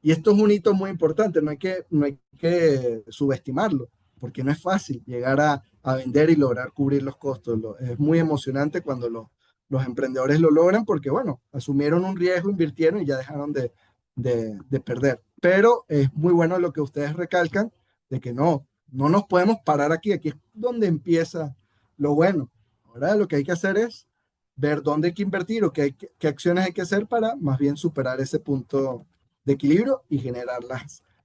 Y esto es un hito muy importante, no hay que subestimarlo, porque no es fácil llegar a vender y lograr cubrir los costos. Es muy emocionante cuando los emprendedores lo logran porque, bueno, asumieron un riesgo, invirtieron y ya dejaron de perder. Pero es muy bueno lo que ustedes recalcan de que no nos podemos parar aquí es donde empieza lo bueno. Ahora lo que hay que hacer es ver dónde hay que invertir o qué acciones hay que hacer para más bien superar ese punto de equilibrio y generar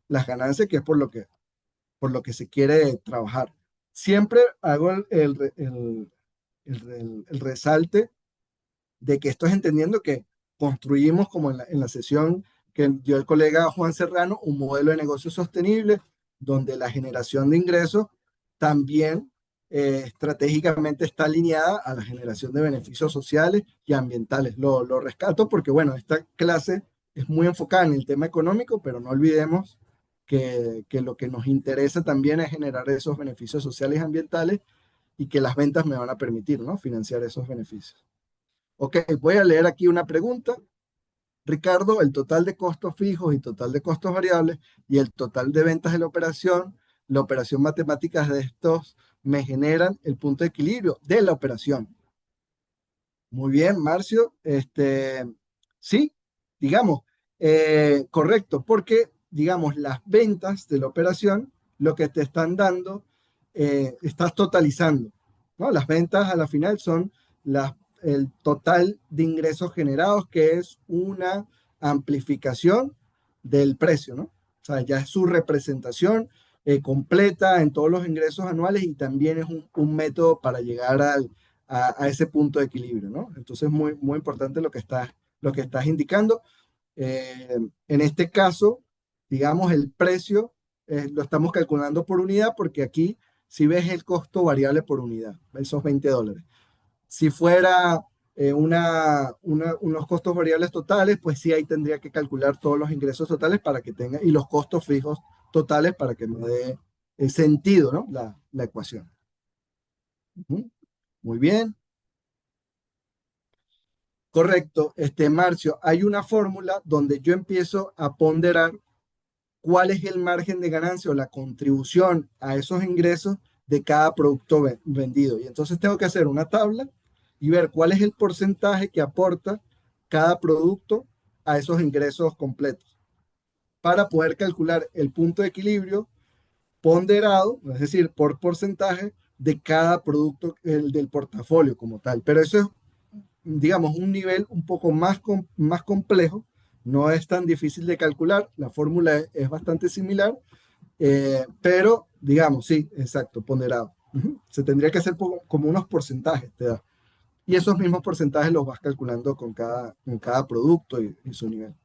las ganancias, que es por lo que se quiere trabajar. Siempre hago el resalte de que esto es entendiendo que construimos, como en la sesión que dio el colega Juan Serrano, un modelo de negocio sostenible donde la generación de ingresos también estratégicamente está alineada a la generación de beneficios sociales y ambientales. Lo rescato porque, bueno, esta clase es muy enfocada en el tema económico, pero no olvidemos que lo que nos interesa también es generar esos beneficios sociales y ambientales y que las ventas me van a permitir, ¿no? Financiar esos beneficios. Ok, voy a leer aquí una pregunta. Ricardo, el total de costos fijos y total de costos variables y el total de ventas de la operación matemática de estos me generan el punto de equilibrio de la operación. Muy bien, Marcio. Sí, digamos, correcto, porque, digamos, las ventas de la operación, lo que te están dando, estás totalizando, ¿no? Las ventas a la final son el total de ingresos generados, que es una amplificación del precio, ¿no? O sea, ya es su representación completa en todos los ingresos anuales y también es un método para llegar a ese punto de equilibrio, ¿no? Entonces, muy, muy importante lo que estás indicando. En este caso, digamos, el precio lo estamos calculando por unidad porque aquí, si ves el costo variable por unidad, esos $20. Si fuera unos costos variables totales, pues sí, ahí tendría que calcular todos los ingresos totales para que tenga, y los costos fijos totales para que me dé sentido, ¿no? La ecuación. Ujú. Muy bien. Correcto, Marcio, hay una fórmula donde yo empiezo a ponderar cuál es el margen de ganancia o la contribución a esos ingresos de cada producto vendido. Y entonces tengo que hacer una tabla y ver cuál es el porcentaje que aporta cada producto a esos ingresos completos para poder calcular el punto de equilibrio ponderado, es decir, por porcentaje de cada producto del portafolio como tal. Pero eso es, digamos, un nivel un poco más complejo, no es tan difícil de calcular, la fórmula es bastante similar, pero digamos, sí, exacto, ponderado. Ujú. Se tendría que hacer como unos porcentajes, te da. Y esos mismos porcentajes los vas calculando con cada producto y su nivel.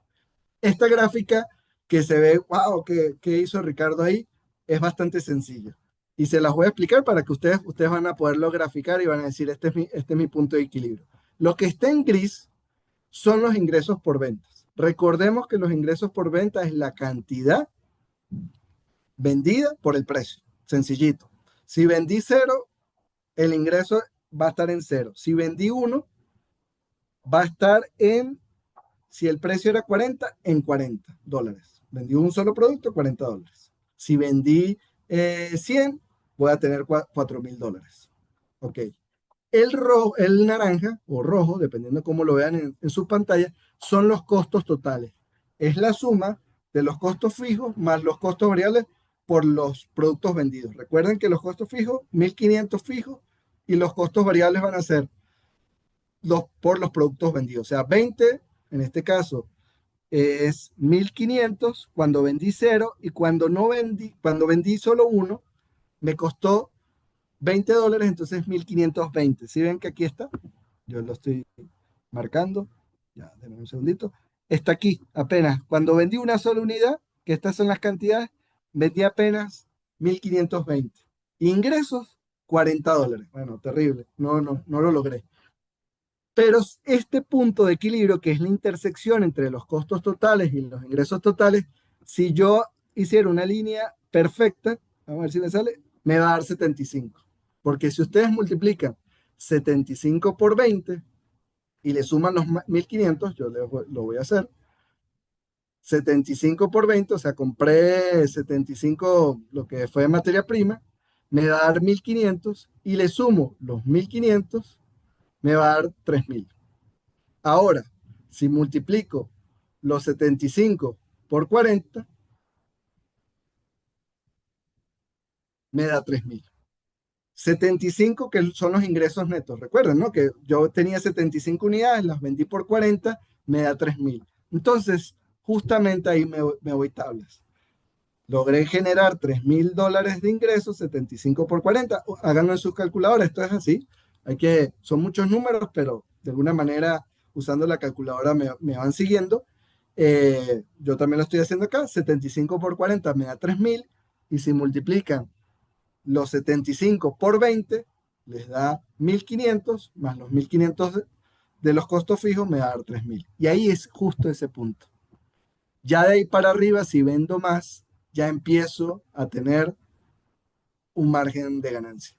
Esta gráfica que se ve, wow, ¿qué hizo Ricardo ahí? Es bastante sencilla. Y se las voy a explicar para que ustedes van a poderlo graficar y van a decir, este es mi punto de equilibrio. Lo que está en gris son los ingresos por ventas. Recordemos que los ingresos por venta es la cantidad vendida por el precio. Sencillito. Si vendí cero, el ingreso va a estar en cero. Si vendí uno, va a estar si el precio era 40, en $40. Vendí un solo producto, $40. Si vendí 100, voy a tener $4,000. Ok. El naranja o rojo, dependiendo de cómo lo vean en su pantalla, son los costos totales. Es la suma de los costos fijos más los costos variables por los productos vendidos. Recuerden que los costos fijos, 1.500 fijos, y los costos variables van a ser por los productos vendidos. O sea, 20, en este caso, es 1.500 cuando vendí cero, y cuando vendí solo uno, me costó $20, entonces 1.520. ¿Sí ven que aquí está? Yo lo estoy marcando. Ya, denme un segundito. Está aquí, apenas. Cuando vendí una sola unidad, que estas son las cantidades, vendí apenas 1.520. Ingresos, $40. Bueno, terrible. No, no, no lo logré. Pero este punto de equilibrio, que es la intersección entre los costos totales y los ingresos totales, si yo hiciera una línea perfecta, vamos a ver si me sale, me va a dar 75. Porque si ustedes multiplican 75 por 20 y le suman los 1.500, yo lo voy a hacer, 75 por 20, o sea, compré 75, lo que fue materia prima, me va a dar 1.500 y le sumo los 1.500, me va a dar 3.000. Ahora, si multiplico los 75 por 40, me da 3.000. 75 que son los ingresos netos. Recuerden, ¿no? Que yo tenía 75 unidades, las vendí por 40, me da 3.000. Entonces, justamente ahí me voy tablas. Logré generar $3.000 de ingresos, 75 por 40. Háganlo en sus calculadoras, esto es así. Son muchos números, pero de alguna manera, usando la calculadora me van siguiendo. Yo también lo estoy haciendo acá. 75 por 40 me da 3.000. Y si multiplican los 75 por 20, les da 1.500, más los 1.500 de los costos fijos me va a dar 3.000. Y ahí es justo ese punto. Ya de ahí para arriba, si vendo más, ya empiezo a tener un margen de ganancia,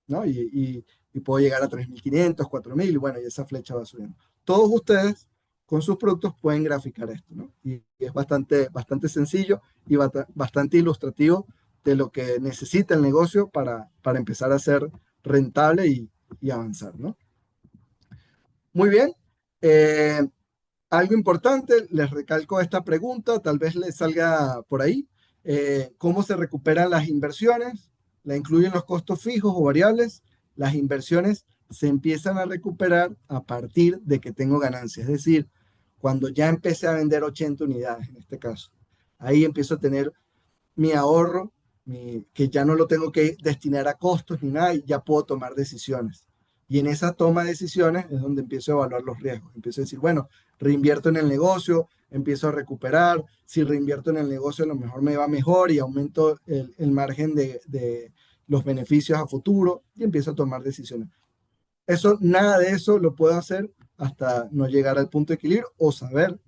¿no? Y puedo llegar a 3.500, 4.000, y bueno, y esa flecha va subiendo. Todos ustedes con sus productos pueden graficar esto, ¿no? Y es bastante, bastante sencillo y bastante ilustrativo de lo que necesita el negocio para empezar a ser rentable y avanzar, ¿no? Muy bien. Eh, Algo importante, les recalco esta pregunta, tal vez les salga por ahí. ¿Cómo se recuperan las inversiones? ¿La incluyen los costos fijos o variables? Las inversiones se empiezan a recuperar a partir de que tengo ganancias, es decir, cuando ya empecé a vender 80 unidades en este caso. Ahí empiezo a tener mi ahorro, que ya no lo tengo que destinar a costos ni nada, y ya puedo tomar decisiones. Y en esa toma de decisiones es donde empiezo a evaluar los riesgos. Empiezo a decir, bueno, reinvierto en el negocio, empiezo a recuperar. Si reinvierto en el negocio, a lo mejor me va mejor y aumento el margen de los beneficios a futuro y empiezo a tomar decisiones. Nada de eso lo puedo hacer hasta no llegar al punto de equilibrio o saber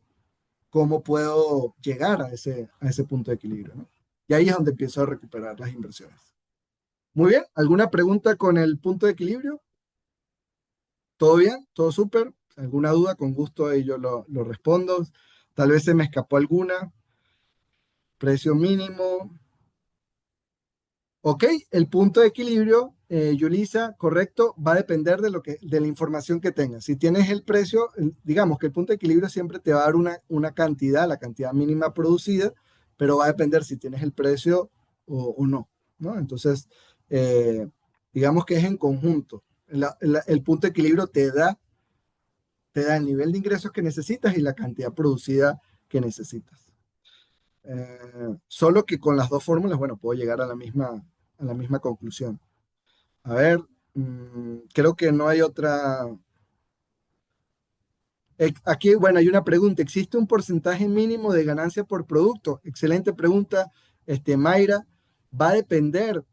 cómo puedo llegar a ese punto de equilibrio, ¿no? Y ahí es donde empiezo a recuperar las inversiones. Muy bien, ¿alguna pregunta con el punto de equilibrio? ¿Todo bien? ¿Todo súper? ¿Alguna duda? Con gusto ahí yo lo respondo. Tal vez se me escapó alguna. Precio mínimo. Ok, el punto de equilibrio, Yulisa, correcto, va a depender de la información que tengas. Si tienes el precio, digamos que el punto de equilibrio siempre te va a dar una cantidad, la cantidad mínima producida, pero va a depender si tienes el precio o no, ¿no? Entonces, eh, digamos que es en conjunto. El punto de equilibrio te da el nivel de ingresos que necesitas y la cantidad producida que necesitas. Solo que con las dos fórmulas, bueno, puedo llegar a la misma conclusión. A ver, creo que no hay otra. Aquí, bueno, hay una pregunta. ¿Existe un porcentaje mínimo de ganancia por producto? Excelente pregunta, Mayra. Va a depender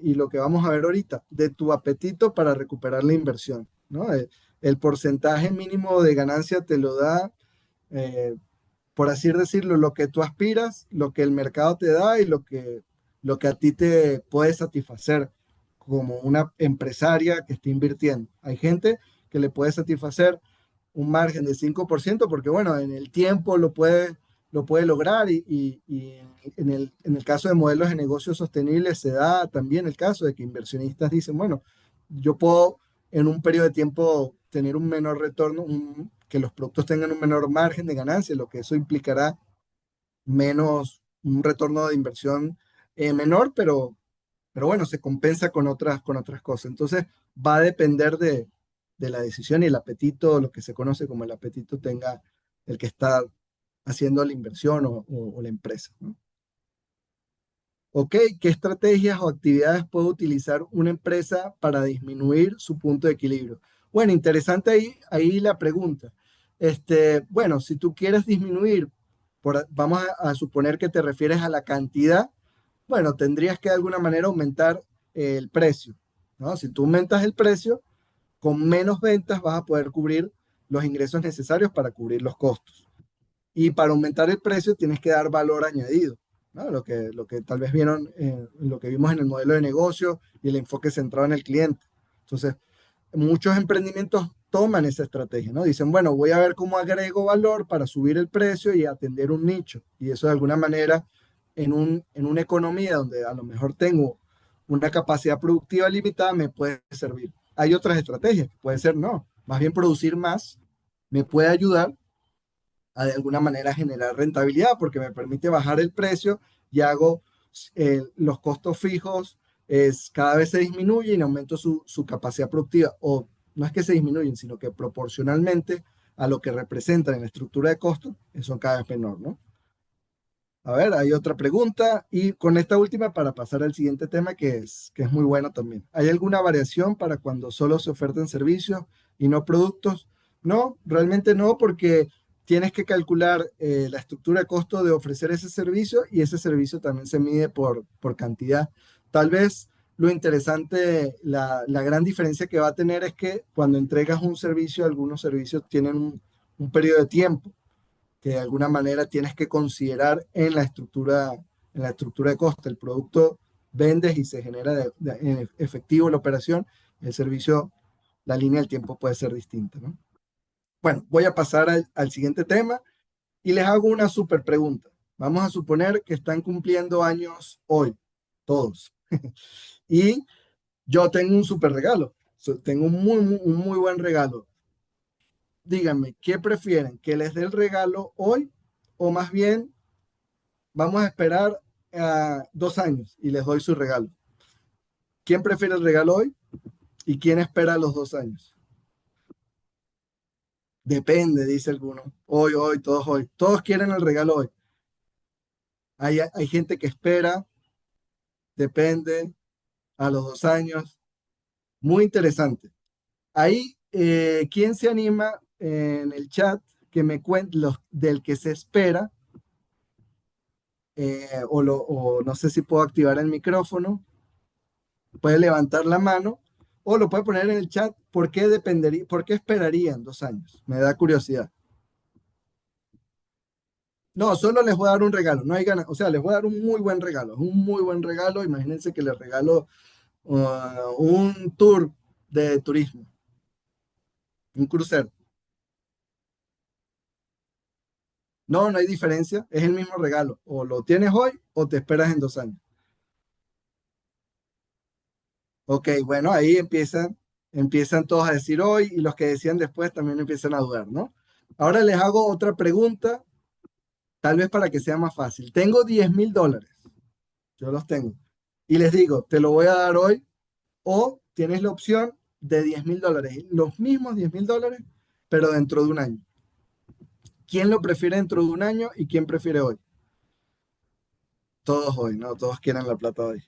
y lo que vamos a ver ahorita, de tu apetito para recuperar la inversión, ¿no? El porcentaje mínimo de ganancia te lo da, eh, por así decirlo, lo que tú aspiras, lo que el mercado te da y lo que a ti te puede satisfacer como una empresaria que está invirtiendo. Hay gente que le puede satisfacer un margen de 5% porque, bueno, en el tiempo lo puede lograr y en el caso de modelos de negocios sostenibles se da también el caso de que inversionistas dicen, bueno, yo puedo en un periodo de tiempo tener un menor retorno, que los productos tengan un menor margen de ganancia, lo que eso implicará un retorno de inversión menor, pero bueno, se compensa con otras cosas. Entonces, va a depender de la decisión y el apetito, lo que se conoce como el apetito tenga el que está haciendo la inversión o la empresa, ¿no? Ok, ¿qué estrategias o actividades puede utilizar una empresa para disminuir su punto de equilibrio? Bueno, interesante ahí la pregunta. Bueno, si tú quieres disminuir, vamos a suponer que te refieres a la cantidad, bueno, tendrías que de alguna manera aumentar el precio, ¿no? Si tú aumentas el precio, con menos ventas vas a poder cubrir los ingresos necesarios para cubrir los costos. Y para aumentar el precio tienes que dar valor añadido, ¿no? Lo que tal vez vieron, lo que vimos en el modelo de negocio y el enfoque centrado en el cliente. Entonces, muchos emprendimientos toman esa estrategia, ¿no? Dicen, bueno, voy a ver cómo agrego valor para subir el precio y atender un nicho. Y eso de alguna manera, en una economía donde a lo mejor tengo una capacidad productiva limitada, me puede servir. Hay otras estrategias, puede ser no, más bien producir más me puede ayudar a de alguna manera generar rentabilidad porque me permite bajar el precio y hago los costos fijos es cada vez se disminuye y en aumento su capacidad productiva, o no es que se disminuyen, sino que proporcionalmente a lo que representan en la estructura de costos, son cada vez menor, ¿no? A ver, hay otra pregunta y con esta última para pasar al siguiente tema que es muy bueno también. ¿Hay alguna variación para cuando solo se ofertan servicios y no productos? No, realmente no, porque tienes que calcular la estructura de costo de ofrecer ese servicio y ese servicio también se mide por cantidad. Tal vez lo interesante, la gran diferencia que va a tener es que cuando entregas un servicio, algunos servicios tienen un periodo de tiempo que de alguna manera tienes que considerar en la estructura de coste. El producto vendes y se genera en efectivo la operación, el servicio, la línea del tiempo puede ser distinta, ¿no? Bueno, voy a pasar al siguiente tema y les hago una súper pregunta. Vamos a suponer que están cumpliendo años hoy, todos, y yo tengo un súper regalo, tengo un muy buen regalo. Díganme, ¿qué prefieren? ¿Que les dé el regalo hoy o más bien vamos a esperar 2 años y les doy su regalo? ¿Quién prefiere el regalo hoy y quién espera los 2 años? Depende, dice alguno. Hoy, hoy, todos hoy. Todos quieren el regalo hoy. Hay gente que espera, depende, a los 2 años. Muy interesante. Ahí, ¿quién se anima en el chat que me cuente los del que se espera? O no sé si puedo activar el micrófono. Puede levantar la mano o lo puede poner en el chat. ¿Por qué esperarían 2 años? Me da curiosidad. No, solo les voy a dar un regalo, no hay ganas, o sea, les voy a dar un muy buen regalo, un muy buen regalo. Imagínense que les regalo un tour de turismo, un crucero. No, no hay diferencia, es el mismo regalo. O lo tienes hoy o te esperas en 2 años. Ok, bueno, ahí empiezan todos a decir hoy y los que decían después también empiezan a dudar, ¿no? Ahora les hago otra pregunta, tal vez para que sea más fácil. Tengo $10,000, yo los tengo, y les digo, te lo voy a dar hoy o tienes la opción de $10,000, los mismos $10,000, pero dentro de un año. ¿Quién lo prefiere dentro de un año y quién prefiere hoy? Todos hoy, ¿no? Todos quieren la plata hoy.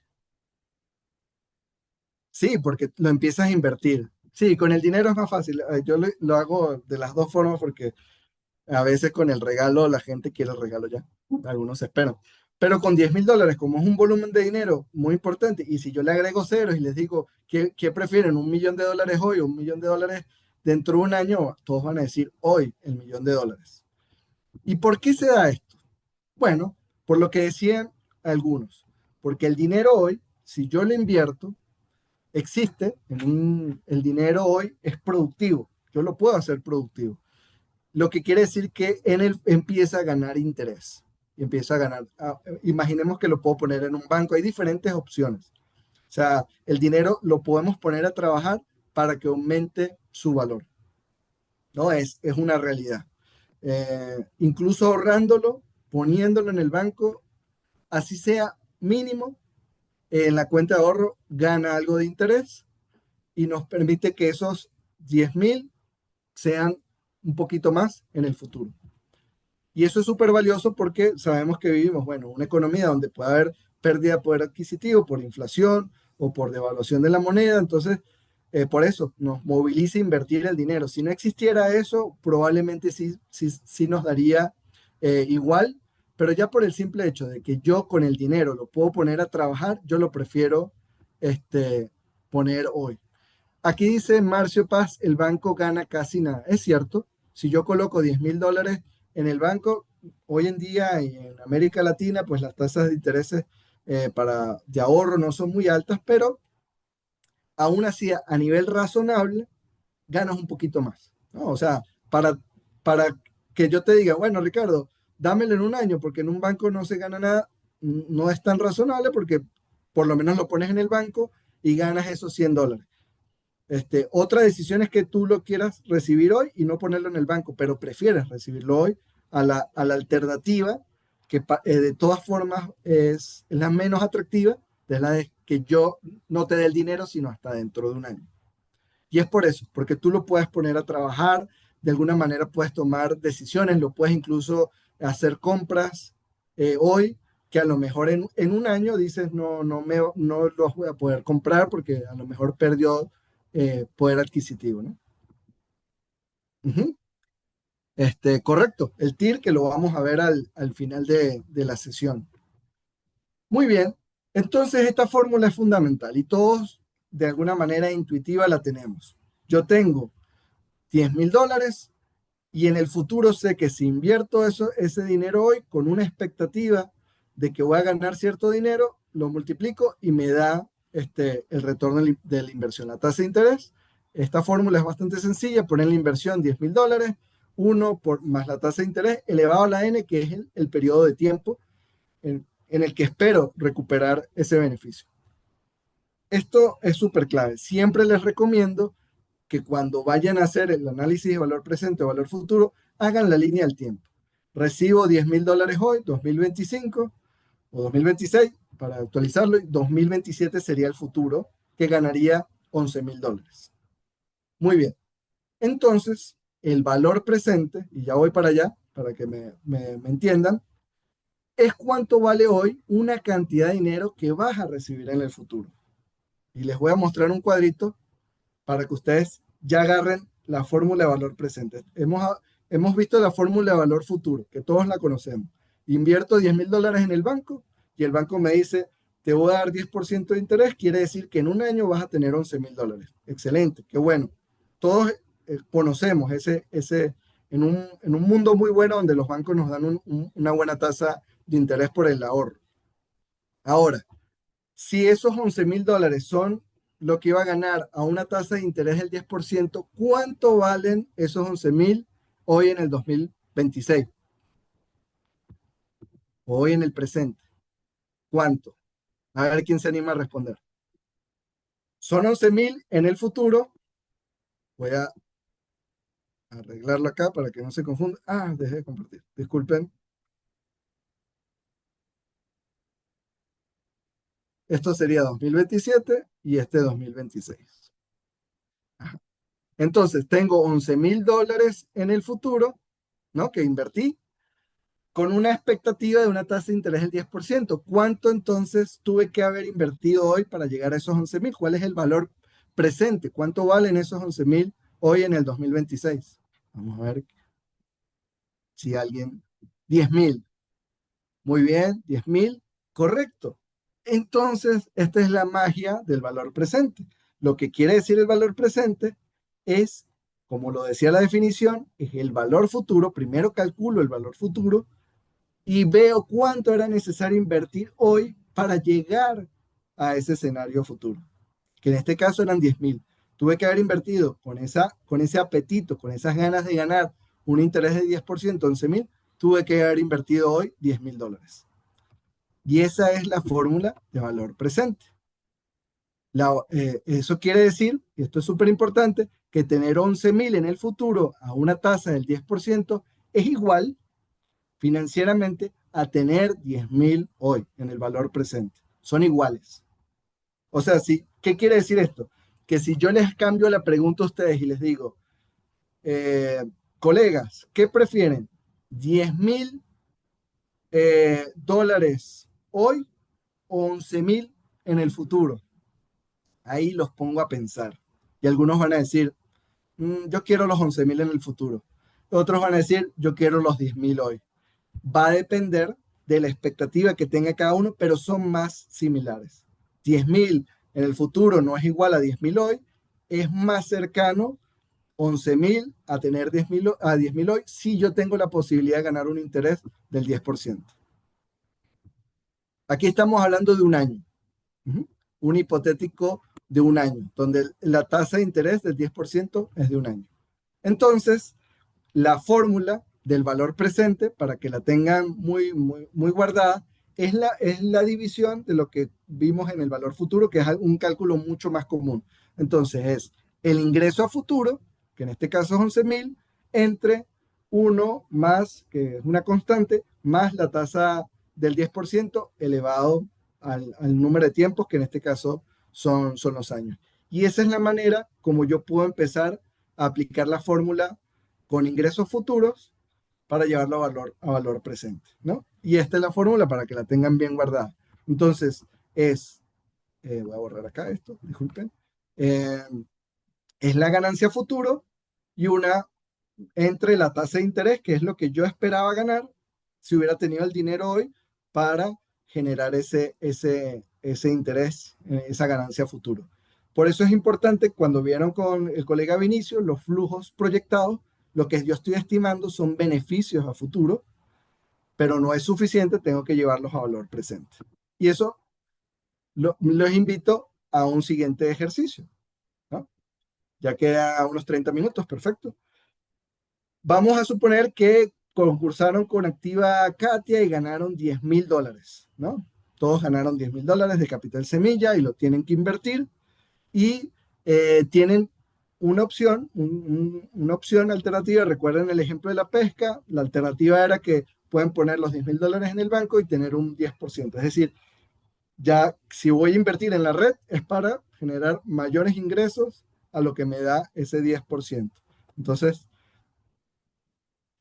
Sí, porque lo empiezas a invertir. Sí, con el dinero es más fácil. Yo lo hago de las dos formas porque a veces con el regalo la gente quiere el regalo ya. Algunos esperan. Pero con $10,000, como es un volumen de dinero muy importante, y si yo le agrego ceros y les digo, ¿qué prefieren? ¿1 millón de dólares hoy o $1 millón dentro de un año? Todos van a decir hoy el $1 millón. ¿Y por qué se da esto? Bueno, por lo que decían algunos. Porque el dinero hoy, si yo lo invierto, existe, el dinero hoy es productivo. Yo lo puedo hacer productivo. Lo que quiere decir que en él empieza a ganar interés. Y empieza a ganar. Imaginemos que lo puedo poner en un banco. Hay diferentes opciones. O sea, el dinero lo podemos poner a trabajar para que aumente su valor. ¿No? Es una realidad. Incluso ahorrándolo, poniéndolo en el banco, así sea mínimo, en la cuenta de ahorro gana algo de interés y nos permite que esos 10,000 sean un poquito más en el futuro. Y eso es súper valioso porque sabemos que vivimos, bueno, una economía donde puede haber pérdida de poder adquisitivo por inflación o por devaluación de la moneda. Entonces, por eso nos moviliza invertir el dinero. Si no existiera eso, probablemente sí nos daría igual, pero ya por el simple hecho de que yo con el dinero lo puedo poner a trabajar, yo lo prefiero poner hoy. Aquí dice Marcio Paz, el banco gana casi nada. Es cierto, si yo coloco $10,000 en el banco, hoy en día en América Latina, pues las tasas de intereses de ahorro no son muy altas, pero aún así a nivel razonable ganas un poquito más, ¿no? O sea, para que yo te diga, bueno, Ricardo, dámelo en un año, porque en un banco no se gana nada, no es tan razonable porque por lo menos lo pones en el banco y ganas esos $100. Otra decisión es que tú lo quieras recibir hoy y no ponerlo en el banco, pero prefieres recibirlo hoy a la alternativa, que de todas formas es la menos atractiva, es la de que yo no te dé el dinero, sino hasta dentro de un año. Y es por eso, porque tú lo puedes poner a trabajar, de alguna manera puedes tomar decisiones, lo puedes incluso hacer compras hoy, que a lo mejor en un año dices, no los voy a poder comprar porque a lo mejor perdió poder adquisitivo, ¿no? Ujú. Correcto, el TIR que lo vamos a ver al final de la sesión. Muy bien, entonces esta fórmula es fundamental y todos de alguna manera intuitiva la tenemos. Yo tengo $10,000 y en el futuro sé que si invierto ese dinero hoy con una expectativa de que voy a ganar cierto dinero, lo multiplico y me da el retorno de la inversión, la tasa de interés. Esta fórmula es bastante sencilla, poner la inversión $10,000, más la tasa de interés elevado a la n, que es el periodo de tiempo en el que espero recuperar ese beneficio. Esto es súper clave. Siempre les recomiendo que cuando vayan a hacer el análisis de valor presente o valor futuro, hagan la línea del tiempo. Recibo $10,000 hoy, 2025 o 2026, para actualizarlo, y 2027 sería el futuro, que ganaría $11,000. Muy bien. Entonces, el valor presente, y ya voy para allá, para que me entiendan, es cuánto vale hoy una cantidad de dinero que vas a recibir en el futuro. Y les voy a mostrar un cuadrito para que ustedes ya agarren la fórmula de valor presente. Hemos visto la fórmula de valor futuro, que todos la conocemos. Invierto $10,000 en el banco y el banco me dice, te voy a dar 10% de interés, quiere decir que en un año vas a tener $11,000. Excelente, qué bueno. Todos conocemos en un mundo muy bueno donde los bancos nos dan una buena tasa de interés por el ahorro. Ahora, si esos $11,000 son lo que iba a ganar a una tasa de interés del 10%, ¿cuánto valen esos 11,000 hoy en el 2026? Hoy en el presente. ¿Cuánto? A ver quién se anima a responder. Son 11,000 en el futuro. Voy a arreglarlo acá para que no se confunda. Ah, dejé de compartir. Disculpen. Esto sería 2027 y este 2026. Ajá. Entonces, tengo $11,000 en el futuro, ¿no? Que invertí con una expectativa de una tasa de interés del 10%. ¿Cuánto entonces tuve que haber invertido hoy para llegar a esos 11,000? ¿Cuál es el valor presente? ¿Cuánto valen esos 11,000 hoy en el 2026? Vamos a ver si alguien... 10,000. Muy bien, 10,000. Correcto. Entonces, esta es la magia del valor presente. Lo que quiere decir el valor presente es, como lo decía la definición, es el valor futuro. Primero calculo el valor futuro y veo cuánto era necesario invertir hoy para llegar a ese escenario futuro, que en este caso eran 10,000. Tuve que haber invertido con ese apetito, con esas ganas de ganar un interés de 10%, 11,000, tuve que haber invertido hoy $10,000. Y esa es la fórmula de valor presente. Eso quiere decir, y esto es súper importante, que tener 11,000 en el futuro a una tasa del 10% es igual financieramente a tener 10,000 hoy en el valor presente. Son iguales. O sea, ¿qué quiere decir esto? Que si yo les cambio la pregunta a ustedes y les digo, eh, colegas, ¿qué prefieren? $10,000 hoy o 11,000 en el futuro. Ahí los pongo a pensar. Y algunos van a decir, yo quiero los 11,000 en el futuro. Otros van a decir, yo quiero los 10,000 hoy. Va a depender de la expectativa que tenga cada uno, pero son más similares. 10,000 en el futuro no es igual a 10,000 hoy, es más cercano 11,000 a tener 10,000 hoy si yo tengo la posibilidad de ganar un interés del 10%. Aquí estamos hablando de un año, un hipotético de un año, donde la tasa de interés del 10% es de un año. Entonces, la fórmula del valor presente, para que la tengan muy, muy, muy guardada, es la división de lo que vimos en el valor futuro, que es un cálculo mucho más común. Entonces es el ingreso a futuro, que en este caso es 11,000, entre uno más, que es una constante, más la tasa del 10% elevado al número de tiempos, que en este caso son los años. Y esa es la manera como yo puedo empezar a aplicar la fórmula con ingresos futuros para llevarlo a valor presente, ¿no? Y esta es la fórmula para que la tengan bien guardada. Entonces, voy a borrar acá esto, disculpen, eh, es la ganancia futuro y una entre la tasa de interés, que es lo que yo esperaba ganar si hubiera tenido el dinero hoy para generar ese interés, esa ganancia futuro. Por eso es importante, cuando vieron con el colega Vinicio los flujos proyectados, lo que yo estoy estimando son beneficios a futuro, pero no es suficiente, tengo que llevarlos a valor presente. Y eso los invito a un siguiente ejercicio, ¿no? Ya queda unos 30 minutos, perfecto. Vamos a suponer que concursaron con Activa Katia y ganaron $10,000, ¿no? Todos ganaron $10,000 de capital semilla y lo tienen que invertir y tienen una opción alternativa. Recuerden el ejemplo de la pesca. La alternativa era que pueden poner los $10,000 en el banco y tener un 10%. Es decir, ya si voy a invertir en la red es para generar mayores ingresos a lo que me da ese 10%. Entonces,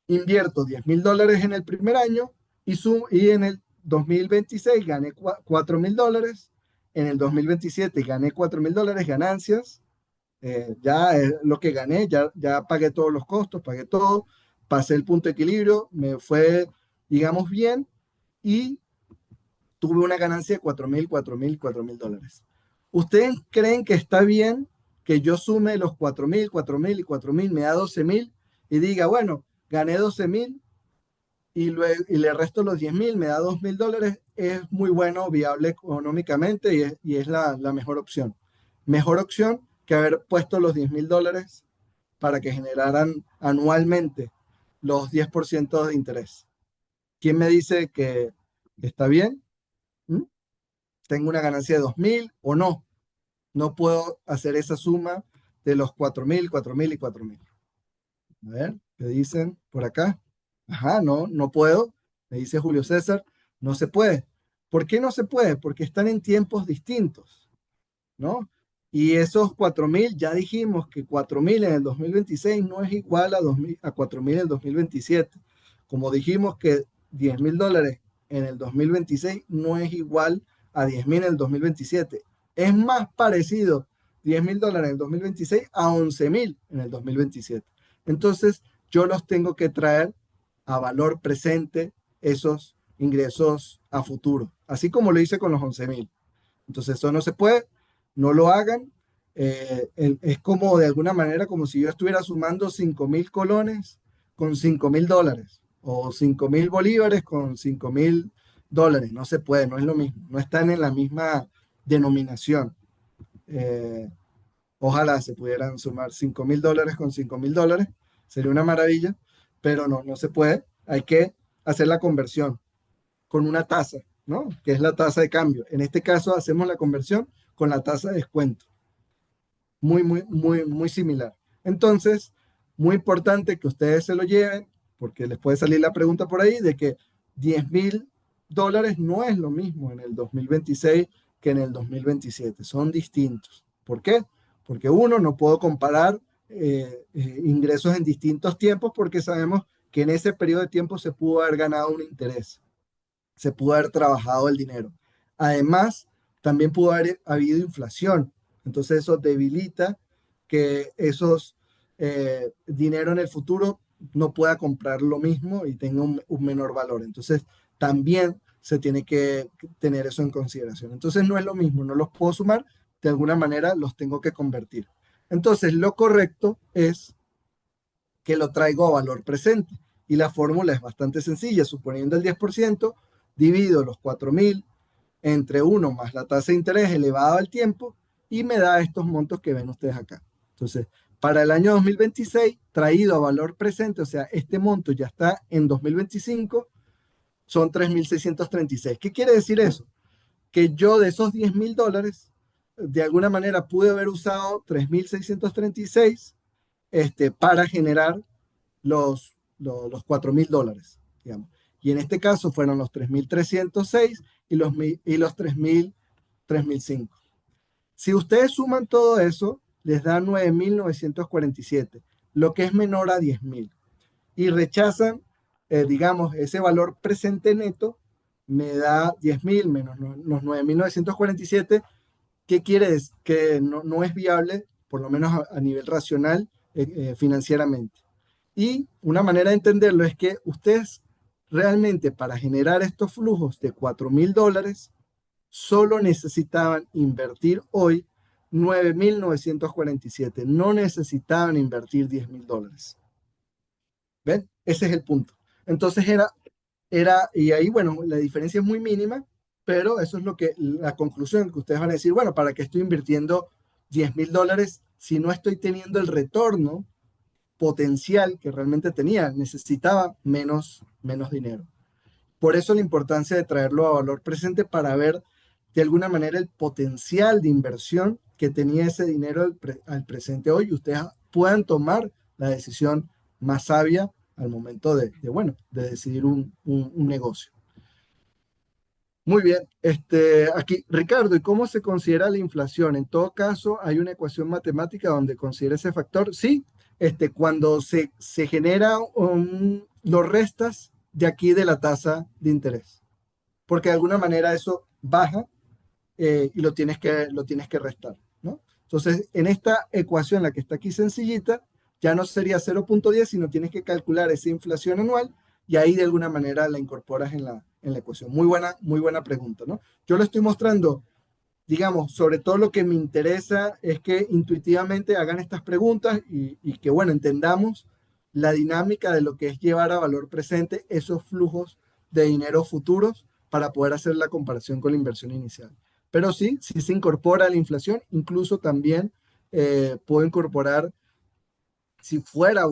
invierto $10,000 en el primer año y en el 2026 gané $4,000. En el 2027 gané $4,000 ganancias. Ya lo que gané, ya pagué todos los costos, pagué todo, pasé el punto de equilibrio, me fue, digamos, bien y tuve una ganancia de $4,000 ¿Ustedes creen que está bien que yo sume los 4,000 y 4,000, me da 12,000 y diga, bueno, gané 12,000 y le resto los 10,000, me da $2,000? Es muy bueno, viable económicamente y es la mejor opción. Mejor opción que haber puesto los $10,000 para que generaran anualmente los 10% de interés. ¿Quién me dice que está bien? ¿Mm? ¿Tengo una ganancia de 2,000 o no? No puedo hacer esa suma de los 4,000, 4,000 y 4,000. A ver, ¿qué dicen por acá? Ajá, no, no puedo. Me dice Julio César, no se puede. ¿Por qué no se puede? Porque están en tiempos distintos, ¿no? Y esos 4,000, ya dijimos que 4,000 en el 2026 no es igual a 4,000 en el 2027. Como dijimos que $10,000 en el 2026 no es igual a 10,000 en el 2027. Es más parecido $10,000 en el 2026 a 11,000 en el 2027. Entonces, yo los tengo que traer a valor presente esos ingresos a futuro, así como lo hice con los 11,000. Entonces, eso no se puede, no lo hagan. Es como de alguna manera como si yo estuviera sumando 5,000 colones con $5,000 o 5,000 bolívares con $5,000. No se puede, no es lo mismo, no están en la misma denominación. Eh, Ojalá se pudieran sumar $5,000 con $5,000, sería una maravilla, pero no, no se puede. Hay que hacer la conversión con una tasa, ¿no? Que es la tasa de cambio. En este caso hacemos la conversión con la tasa de descuento. Muy, muy, muy, muy similar. Entonces, muy importante que ustedes se lo lleven, porque les puede salir la pregunta por ahí de que $10,000 no es lo mismo en el 2026 que en el 2027. Son distintos. ¿Por qué? Porque uno, no puedo comparar ingresos en distintos tiempos porque sabemos que en ese periodo de tiempo se pudo haber ganado un interés, se pudo haber trabajado el dinero. Además, también pudo haber habido inflación. Entonces eso debilita que esos dinero en el futuro no pueda comprar lo mismo y tenga un menor valor. Entonces también se tiene que tener eso en consideración. Entonces no es lo mismo, no los puedo sumar, de alguna manera los tengo que convertir. Entonces lo correcto es que lo traigo a valor presente. Y la fórmula es bastante sencilla. Suponiendo el 10%, divido los 4,000 entre 1 más la tasa de interés elevada al tiempo y me da estos montos que ven ustedes acá. Entonces, para el año 2026, traído a valor presente, o sea, este monto ya está en 2025, son 3,636. ¿Qué quiere decir eso? Que yo de esos $10,000, de alguna manera pude haber usado 3,636 para generar los $4,000, digamos. Y en este caso fueron los 3.306 y los 3.005. Si ustedes suman todo eso, les da 9.947, lo que es menor a 10.000. Y rechazan, digamos, ese valor presente neto, me da 10.000 menos los 9.947. ¿Qué quiere decir? Que no es viable, por lo menos a nivel racional, financieramente. Y una manera de entenderlo es que ustedes realmente para generar estos flujos de $4.000 solo necesitaban invertir hoy 9.947. No necesitaban invertir $10.000. ¿Ven? Ese es el punto. Entonces y ahí, bueno, la diferencia es muy mínima, pero eso es la conclusión que ustedes van a decir, bueno, ¿para qué estoy invirtiendo $10.000 si no estoy teniendo el retorno potencial que realmente tenía? Necesitaba menos dinero. Por eso la importancia de traerlo a valor presente para ver de alguna manera el potencial de inversión que tenía ese dinero al presente hoy y ustedes puedan tomar la decisión más sabia al momento bueno, de decidir un negocio. Muy bien, aquí, Ricardo, ¿y cómo se considera la inflación? En todo caso, hay una ecuación matemática donde considera ese factor. Sí, cuando se genera, lo restas de aquí de la tasa de interés, porque de alguna manera eso baja, y lo tienes que restar, ¿no? Entonces, en esta ecuación, la que está aquí sencillita, ya no sería 0.10, sino tienes que calcular esa inflación anual y ahí de alguna manera la incorporas en la ecuación. Muy buena pregunta, ¿no? Yo lo estoy mostrando, digamos, sobre todo lo que me interesa es que intuitivamente hagan estas preguntas y que, bueno, entendamos la dinámica de lo que es llevar a valor presente esos flujos de dinero futuros para poder hacer la comparación con la inversión inicial. Pero sí, si se incorpora la inflación, incluso también puedo incorporar, si fuera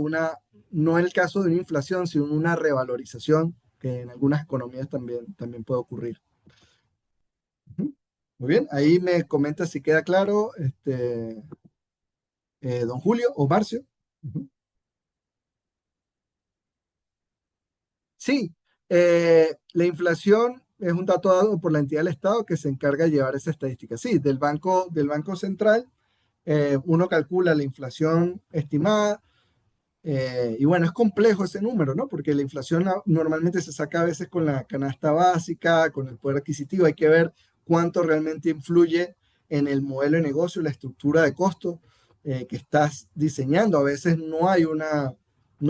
no el caso de una inflación, sino una revalorización, que en algunas economías también puede ocurrir. Ujú. Muy bien, ahí me comenta si queda claro, don Julio o Marcio. Ujú. Sí, la inflación es un dato dado por la entidad del Estado que se encarga de llevar esa estadística. Sí, del Banco Central, uno calcula la inflación estimada. Y bueno, es complejo ese número, ¿no? Porque la inflación normalmente se saca a veces con la canasta básica, con el poder adquisitivo. Hay que ver cuánto realmente influye en el modelo de negocio, la estructura de costo que estás diseñando. A veces no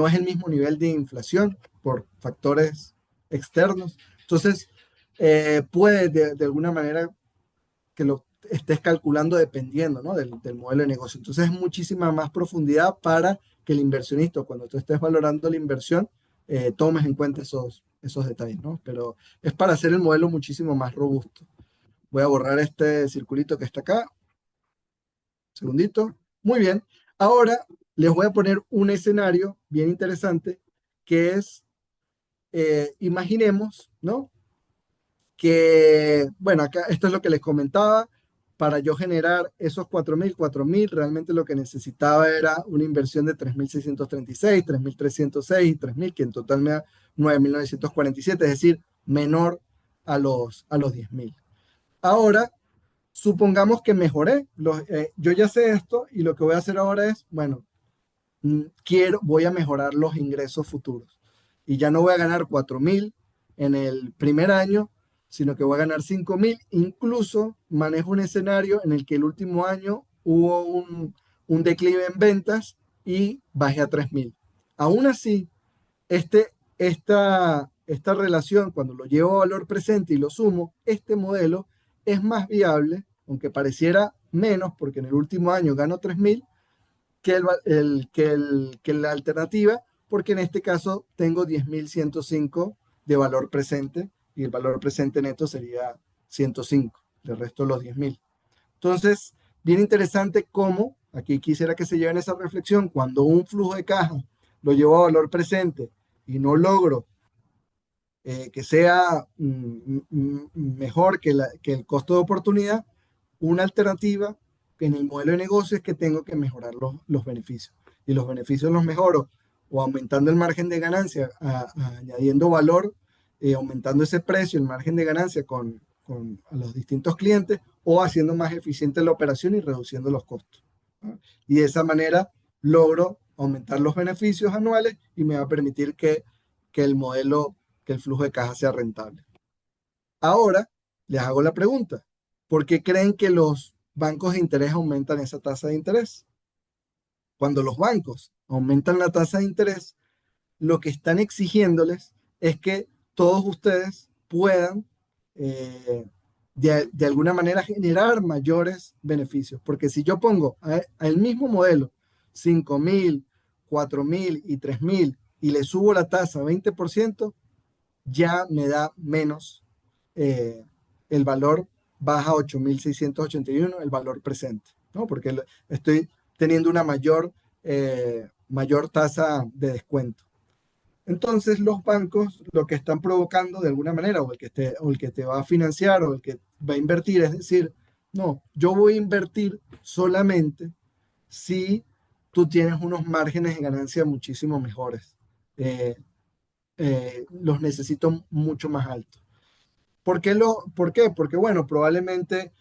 es el mismo nivel de inflación por factores externos. Entonces, puede de alguna manera que lo estés calculando dependiendo, ¿no? del modelo de negocio. Entonces es muchísima más profundidad para que el inversionista, cuando tú estés valorando la inversión, tomes en cuenta esos detalles, ¿no? Pero es para hacer el modelo muchísimo más robusto. Voy a borrar este circulito que está acá. Segundito. Muy bien. Ahora les voy a poner un escenario bien interesante que es, imaginemos, ¿no? Que, bueno, acá esto es lo que les comentaba, para yo generar esos 4.000, realmente lo que necesitaba era una inversión de 3.636, 3.306 y 3.000, que en total me da 9.947, es decir, menor a los 10.000. Ahora, supongamos que mejoré, yo ya sé esto y lo que voy a hacer ahora es, bueno, voy a mejorar los ingresos futuros. Y ya no voy a ganar 4.000 en el primer año, sino que voy a ganar 5.000. Incluso manejo un escenario en el que el último año hubo un declive en ventas y bajé a 3.000. Aún así, esta relación, cuando lo llevo a valor presente y lo sumo, este modelo es más viable, aunque pareciera menos, porque en el último año gano 3.000, que la alternativa, porque en este caso tengo 10.105 de valor presente y el valor presente neto sería 105, del resto los 10.000. Entonces, bien interesante cómo, aquí quisiera que se lleven esa reflexión, cuando un flujo de caja lo llevo a valor presente y no logro que sea mejor que el costo de oportunidad, una alternativa en el modelo de negocio es que tengo que mejorar los beneficios. Y los beneficios los mejoro o aumentando el margen de ganancia, añadiendo valor aumentando ese precio, el margen de ganancia con a los distintos clientes o haciendo más eficiente la operación y reduciendo los costos, ¿no? Y de esa manera logro aumentar los beneficios anuales y me va a permitir que el modelo, que el flujo de caja sea rentable. Ahora les hago la pregunta, ¿por qué creen que los bancos de interés aumentan esa tasa de interés? Cuando los bancos aumentan la tasa de interés, lo que están exigiéndoles es que todos ustedes puedan de alguna manera generar mayores beneficios. Porque si yo pongo al mismo modelo 5.000, 4.000 y 3.000 y le subo la tasa a 20%, ya me da menos, eh, el valor baja a 8.681 el valor presente, ¿no? Porque estoy teniendo una mayor tasa de descuento. Entonces los bancos lo que están provocando de alguna manera, o el que te va a financiar o el que va a invertir, es decir, no, yo voy a invertir solamente si tú tienes unos márgenes de ganancia muchísimo mejores. Eh, los necesito mucho más altos. ¿Por qué? Porque, bueno, probablemente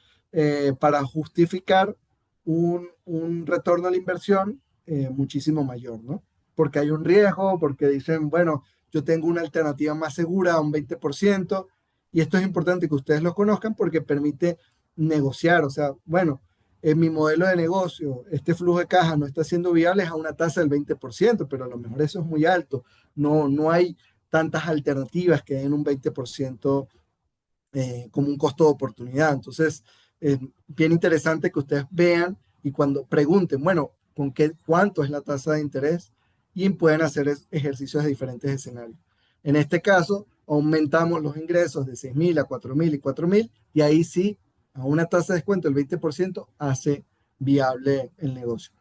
para justificar un retorno a la inversión muchísimo mayor, ¿no? Porque hay un riesgo, porque dicen, bueno, yo tengo una alternativa más segura, un 20%, y esto es importante que ustedes lo conozcan porque permite negociar, o sea, bueno, en mi modelo de negocio, este flujo de caja no está siendo viable a una tasa del 20%, pero a lo mejor eso es muy alto, no hay tantas alternativas que den un 20% como un costo de oportunidad. Entonces, bien interesante que ustedes vean y cuando pregunten, bueno, ¿cuánto es la tasa de interés? Y pueden hacer ejercicios de diferentes escenarios. En este caso, aumentamos los ingresos de 6.000 a 4.000 y 4.000 y ahí sí, a una tasa de descuento del 20% hace viable el negocio.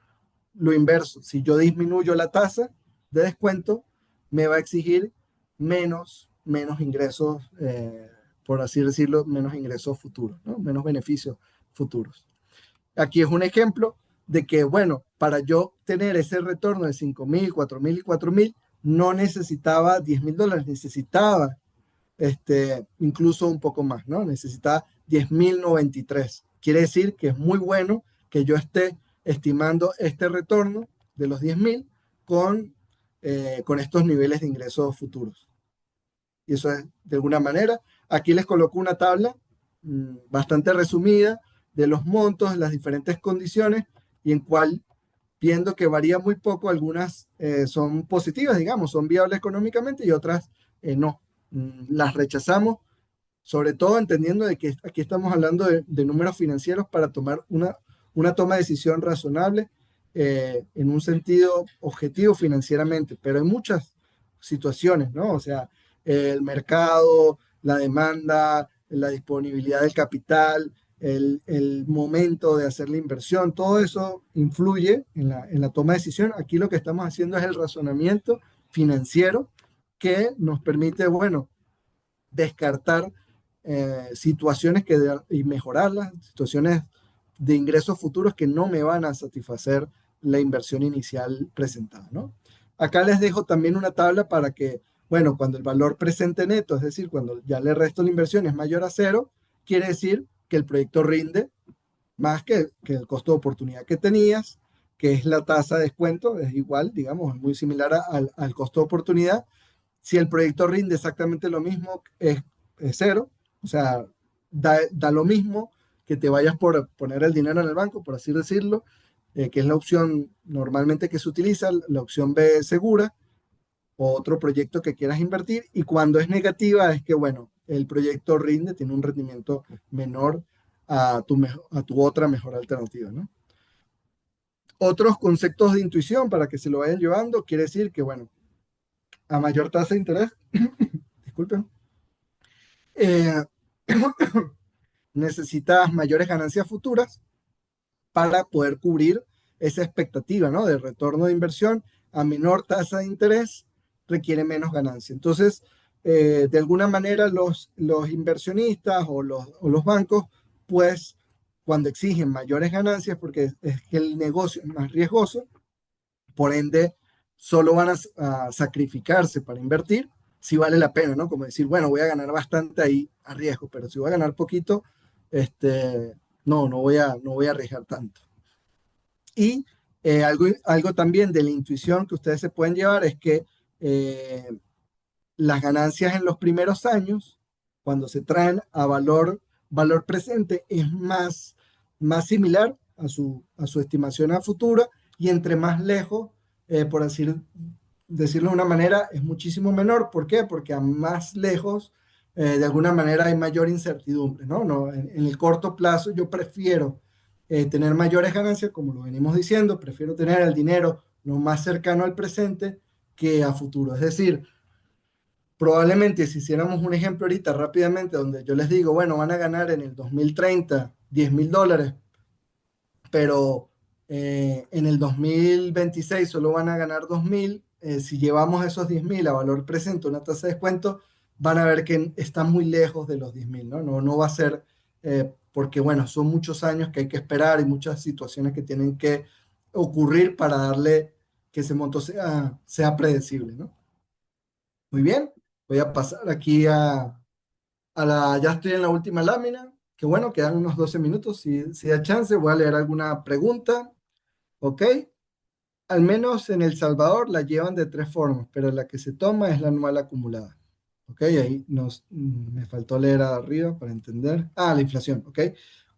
Lo inverso, si yo disminuyo la tasa de descuento, me va a exigir menos ingresos, por así decirlo, menos ingresos futuros, ¿no? Menos beneficios futuros. Aquí es un ejemplo de que, bueno, para yo tener ese retorno de 5.000, 4.000 y 4.000, no necesitaba $10.000, necesitaba incluso un poco más, ¿no? Necesitaba 10.093. Quiere decir que es muy bueno que yo esté estimando este retorno de los 10.000 con estos niveles de ingresos futuros. Y eso es de alguna manera. Aquí les coloco una tabla bastante resumida de los montos, las diferentes condiciones y en cual, viendo que varía muy poco, algunas son positivas, digamos, son viables económicamente y otras no. Las rechazamos, sobre todo entendiendo de que aquí estamos hablando de números financieros para tomar una toma de decisión razonable en un sentido objetivo financieramente, pero hay muchas situaciones, ¿no? O sea, el mercado, la demanda, la disponibilidad del capital, el momento de hacer la inversión, todo eso influye en la toma de decisión. Aquí lo que estamos haciendo es el razonamiento financiero que nos permite, bueno, descartar situaciones y mejorarlas, situaciones de ingresos futuros que no me van a satisfacer la inversión inicial presentada, ¿no? Acá les dejo también una tabla para que, bueno, cuando el valor presente neto, es decir, cuando ya le resto la inversión es mayor a cero, quiere decir que el proyecto rinde más que el costo de oportunidad que tenías, que es la tasa de descuento, es igual, digamos, es muy similar al costo de oportunidad. Si el proyecto rinde exactamente lo mismo, es cero, o sea, da lo mismo que te vayas por poner el dinero en el banco, por así decirlo, que es la opción normalmente que se utiliza, la opción B segura, o otro proyecto que quieras invertir, y cuando es negativa es que, bueno, el proyecto rinde, tiene un rendimiento menor a tu otra mejor alternativa, ¿no? Otros conceptos de intuición para que se lo vayan llevando, quiere decir que, bueno, a mayor tasa de interés, disculpen, eh, necesitas mayores ganancias futuras para poder cubrir esa expectativa, ¿no? De retorno de inversión a menor tasa de interés requiere menos ganancia. Entonces, de alguna manera los inversionistas o los bancos, pues cuando exigen mayores ganancias, porque es que el negocio es más riesgoso, por ende, solo van a sacrificarse para invertir sí vale la pena, ¿no? Como decir, bueno, voy a ganar bastante ahí a riesgo, pero si voy a ganar poquito, no voy a arriesgar tanto. Y algo también de la intuición que ustedes se pueden llevar es que eh, las ganancias en los primeros años, cuando se traen a valor presente, es más similar a su estimación a futuro y entre más lejos, por así decirlo de una manera, es muchísimo menor. ¿Por qué? Porque a más lejos, de alguna manera hay mayor incertidumbre, ¿no? En el corto plazo yo prefiero tener mayores ganancias, como lo venimos diciendo, prefiero tener el dinero lo más cercano al presente que a futuro. Es decir, probablemente si hiciéramos un ejemplo ahorita rápidamente, donde yo les digo, bueno, van a ganar en el 2030 $10,000, pero en el 2026 solo van a ganar 2,000, si llevamos esos 10,000 a valor presente, una tasa de descuento, van a ver que está muy lejos de los 10,000, ¿no? No va a ser, porque bueno, son muchos años que hay que esperar y muchas situaciones que tienen que ocurrir para darle que ese monto sea predecible, ¿no? Muy bien, voy a pasar aquí ya estoy en la última lámina, que bueno, quedan unos 12 minutos, si da chance, voy a leer alguna pregunta, ¿ok? Al menos en El Salvador la llevan de tres formas, pero la que se toma es la anual acumulada, ¿ok? Ahí me faltó leer arriba para entender. Ah, la inflación, ¿ok?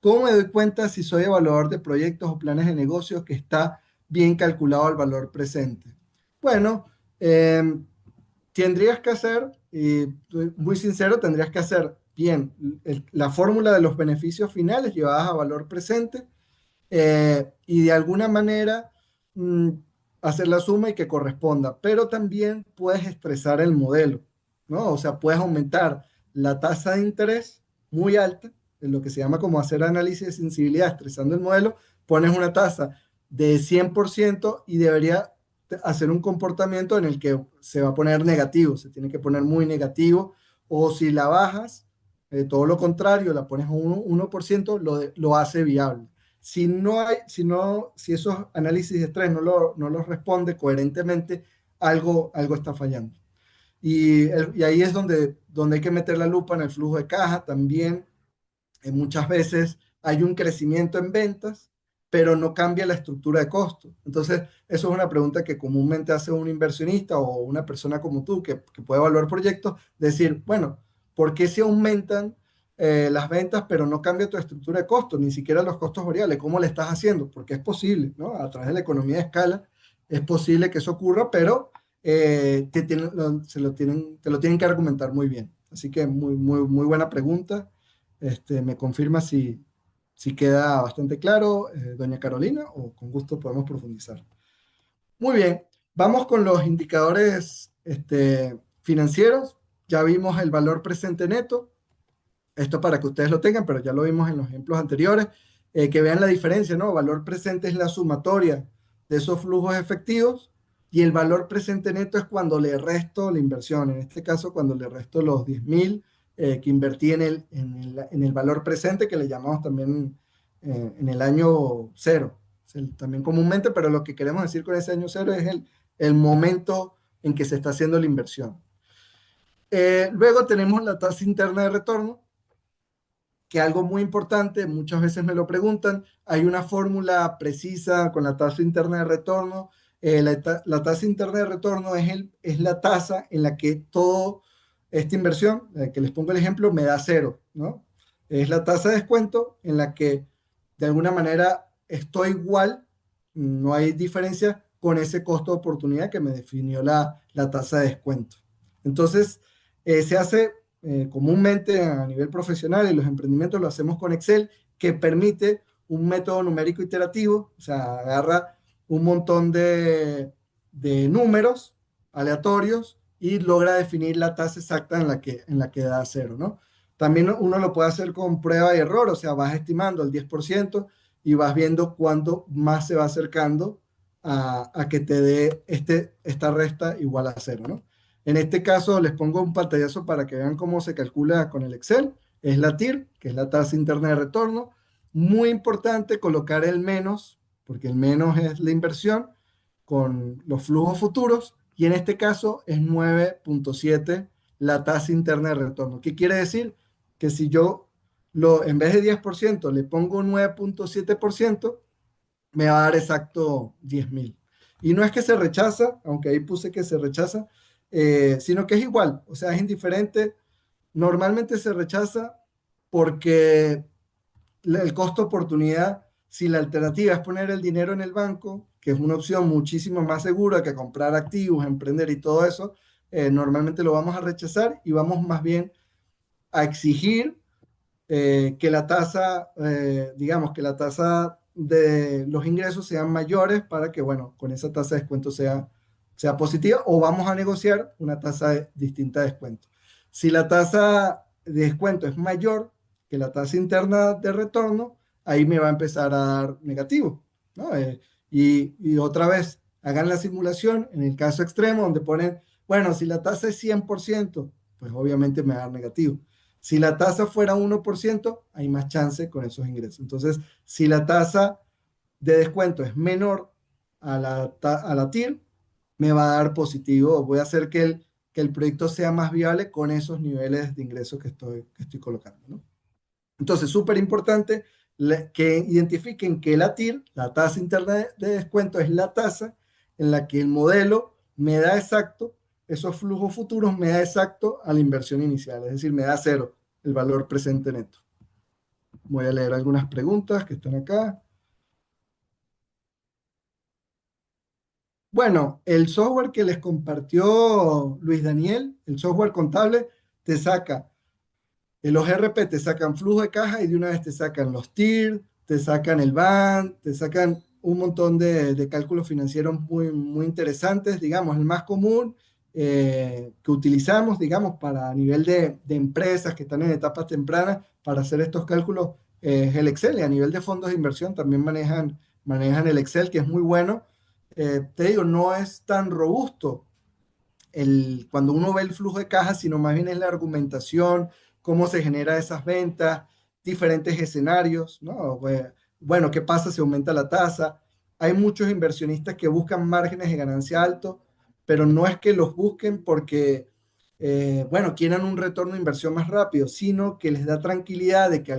¿Cómo me doy cuenta si soy evaluador de proyectos o planes de negocios que está bien calculado el valor presente? Bueno, em, tendrías que hacer, y soy muy sincero, tendrías que hacer bien la fórmula de los beneficios finales llevadas a valor presente, y de alguna manera mm, hacer la suma y que corresponda, pero también puedes estresar el modelo, ¿no? O sea, puedes aumentar la tasa de interés muy alta, en lo que se llama como hacer análisis de sensibilidad, estresando el modelo, pones una tasa de 100% y debería hacer un comportamiento en el que se va a poner negativo, se tiene que poner muy negativo, o si la bajas, todo lo contrario, la pones a 1%, lo hace viable. Si esos análisis de estrés no los responde coherentemente, algo está fallando. Y ahí es donde hay que meter la lupa en el flujo de caja. También muchas veces hay un crecimiento en ventas, pero no cambia la estructura de costo. Entonces, eso es una pregunta que comúnmente hace un inversionista o una persona como tú que puede evaluar proyectos, decir, bueno, ¿por qué se aumentan las ventas, pero no cambia tu estructura de costo, ni siquiera los costos variables? ¿Cómo le estás haciendo? Porque es posible, ¿no? A través de la economía de escala es posible que eso ocurra, pero te lo tienen que argumentar muy bien. Así que muy buena pregunta. Me confirma si queda bastante claro, doña Carolina, o con gusto podemos profundizar. Muy bien, vamos con los indicadores financieros. Ya vimos el valor presente neto. Esto para que ustedes lo tengan, pero ya lo vimos en los ejemplos anteriores. Que vean la diferencia, ¿no? Valor presente es la sumatoria de esos flujos efectivos y el valor presente neto es cuando le resto la inversión. En este caso, cuando le resto los 10,000 que invertí en el valor presente, que le llamamos también en el año cero. También comúnmente, pero lo que queremos decir con ese año cero es el momento en que se está haciendo la inversión. Luego tenemos la tasa interna de retorno, que algo muy importante, muchas veces me lo preguntan, hay una fórmula precisa con la tasa interna de retorno. La tasa interna de retorno es la tasa en la que toda esta inversión, que les pongo el ejemplo, me da cero, ¿no? Es la tasa de descuento en la que de alguna manera estoy igual, no hay diferencia con ese costo de oportunidad que me definió la tasa de descuento. Entonces, se hace comúnmente a nivel profesional y los emprendimientos lo hacemos con Excel, que permite un método numérico iterativo, o sea, agarra un montón de números aleatorios y logra definir la tasa exacta en la que da cero, ¿no? También uno lo puede hacer con prueba y error, o sea, vas estimando el 10% y vas viendo cuándo más se va acercando a que te dé esta resta igual a cero, ¿no? En este caso les pongo un pantallazo para que vean cómo se calcula con el Excel. Es la TIR, que es la tasa interna de retorno. Muy importante colocar el menos, porque el menos es la inversión con los flujos futuros, y en este caso es 9,7 la tasa interna de retorno. ¿Qué quiere decir? Que si yo en vez de 10% le pongo 9,7%, me va a dar exacto 10.000. Y no es que se rechaza, aunque ahí puse que se rechaza, sino que es igual, o sea, es indiferente. Normalmente se rechaza porque el costo oportunidad, si la alternativa es poner el dinero en el banco, que es una opción muchísimo más segura que comprar activos, emprender y todo eso, normalmente lo vamos a rechazar y vamos más bien a exigir que la tasa, digamos, que la tasa de los ingresos sean mayores para que, bueno, con esa tasa de descuento sea positiva, o vamos a negociar una tasa distinta de descuento. Si la tasa de descuento es mayor que la tasa interna de retorno, ahí me va a empezar a dar negativo, ¿no? Y otra vez, hagan la simulación en el caso extremo donde ponen, bueno, si la tasa es 100%, pues obviamente me va a dar negativo. Si la tasa fuera 1%, hay más chance con esos ingresos. Entonces, si la tasa de descuento es menor a la TIR, me va a dar positivo. Voy a hacer que el proyecto sea más viable con esos niveles de ingresos que estoy colocando, ¿no? Entonces, súper importante que identifiquen que la TIR, la tasa interna de descuento, es la tasa en la que el modelo me da exacto, esos flujos futuros me da exacto a la inversión inicial, es decir, me da cero el valor presente neto. Voy a leer algunas preguntas que están acá. Bueno, el software que les compartió Luis Daniel, el software contable, te saca los RP te sacan flujo de caja y de una vez te sacan los TIR, te sacan el BAN, te sacan un montón de cálculos financieros muy, muy interesantes, digamos, el más común que utilizamos, digamos, para a nivel de empresas que están en etapas tempranas para hacer estos cálculos es el Excel y a nivel de fondos de inversión también manejan el Excel, que es muy bueno. Te digo, no es tan robusto cuando uno ve el flujo de caja, sino más bien es la argumentación, cómo se genera esas ventas, diferentes escenarios, ¿no? Bueno, ¿qué pasa si aumenta la tasa? Hay muchos inversionistas que buscan márgenes de ganancia altos, pero no es que los busquen porque, bueno, quieran un retorno de inversión más rápido, sino que les da tranquilidad de que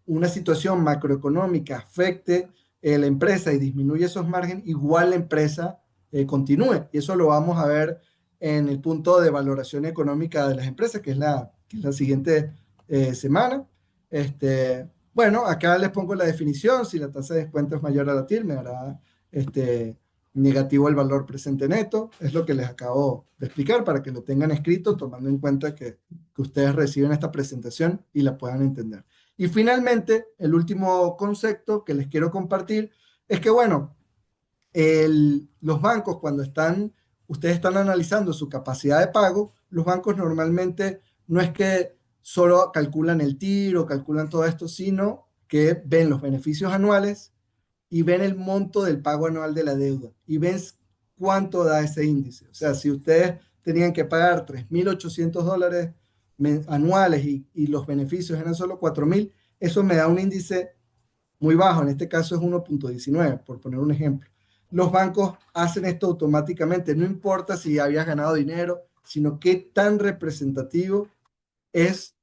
una situación macroeconómica afecte la empresa y disminuye esos márgenes, igual la empresa continúe. Y eso lo vamos a ver en el punto de valoración económica de las empresas, que es la siguiente semana. Bueno, acá les pongo la definición. Si la tasa de descuento es mayor a la TIR, me dará negativo el valor presente neto. Es lo que les acabo de explicar para que lo tengan escrito, tomando en cuenta que ustedes reciben esta presentación y la puedan entender. Y finalmente, el último concepto que les quiero compartir es que, bueno, los bancos cuando ustedes están analizando su capacidad de pago, los bancos normalmente no es que solo calculan el tiro, calculan todo esto, sino que ven los beneficios anuales y ven el monto del pago anual de la deuda y ven cuánto da ese índice. O sea, si ustedes tenían que pagar $3.800 anuales y los beneficios eran solo 4.000, eso me da un índice muy bajo, en este caso es 1,19, por poner un ejemplo. Los bancos hacen esto automáticamente, no importa si habías ganado dinero, sino qué tan representativo es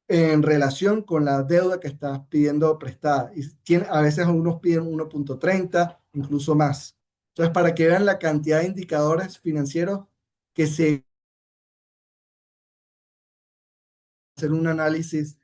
en relación con la deuda que estás pidiendo prestada. Y a veces algunos piden 1,30, incluso más. Entonces, para que vean la cantidad de indicadores financieros que se hacer un análisis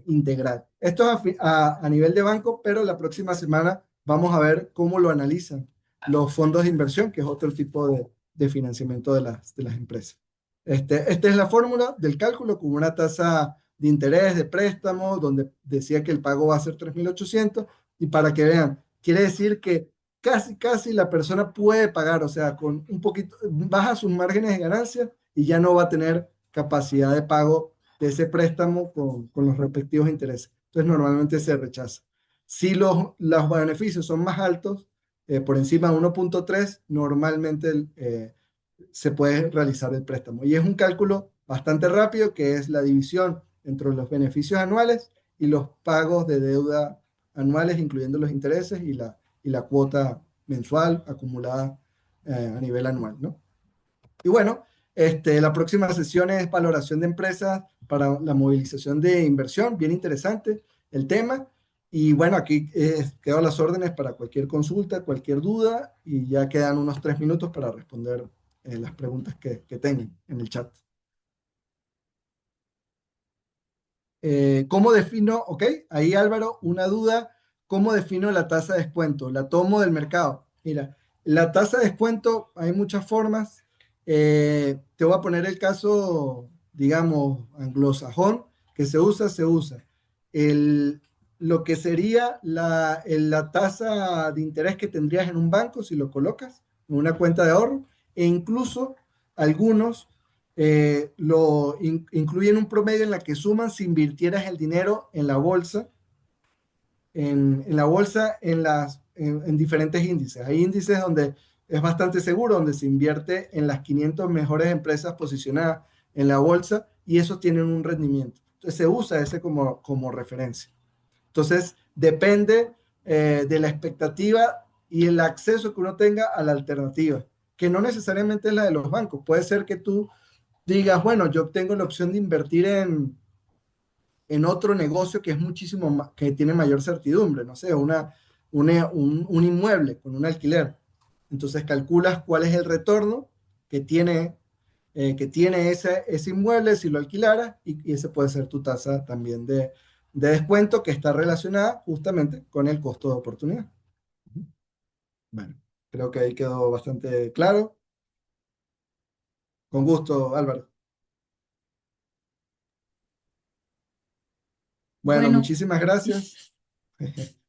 integral. Esto es a nivel de banco, pero la próxima semana vamos a ver cómo lo analizan los fondos de inversión, que es otro tipo de financiamiento de las empresas. Esta es la fórmula del cálculo con una tasa de interés de préstamo, donde decía que el pago va a ser 3.800, y para que vean, quiere decir que casi la persona puede pagar, o sea, con un poquito, baja sus márgenes de ganancia y ya no va a tener capacidad de pago de ese préstamo con los respectivos intereses. Entonces normalmente se rechaza. Si los beneficios son más altos, por encima de 1,3, normalmente se puede realizar el préstamo. Y es un cálculo bastante rápido, que es la división entre los beneficios anuales y los pagos de deuda anuales, incluyendo los intereses y la cuota mensual acumulada a nivel anual, ¿no? Y bueno, La próxima sesión es valoración de empresas para la movilización de inversión, bien interesante el tema. Y bueno, aquí quedo a las órdenes para cualquier consulta, cualquier duda, y ya quedan unos 3 minutos para responder las preguntas que tengan en el chat. ¿Cómo defino? Ok, ahí Álvaro, una duda. ¿Cómo defino la tasa de descuento? La tomo del mercado. Mira, la tasa de descuento hay muchas formas. Te voy a poner el caso, digamos, anglosajón, que se usa. El, lo que sería la tasa de interés que tendrías en un banco si lo colocas en una cuenta de ahorro, e incluso algunos incluyen un promedio en la que suman si invirtieras el dinero en la bolsa, en la bolsa, en diferentes índices. Hay índices donde es bastante seguro, donde se invierte en las 500 mejores empresas posicionadas en la bolsa y esos tienen un rendimiento. Entonces se usa ese como referencia. Entonces depende de la expectativa y el acceso que uno tenga a la alternativa, que no necesariamente es la de los bancos. Puede ser que tú digas, bueno, yo tengo la opción de invertir en otro negocio que es muchísimo más, que tiene mayor certidumbre, no sé, un inmueble con un alquiler. Entonces calculas cuál es el retorno que tiene, que tiene ese inmueble si lo alquilaras y ese puede ser tu tasa también de descuento que está relacionada justamente con el costo de oportunidad. Bueno, creo que ahí quedó bastante claro. Con gusto, Álvaro. Bueno, Bueno, muchísimas gracias.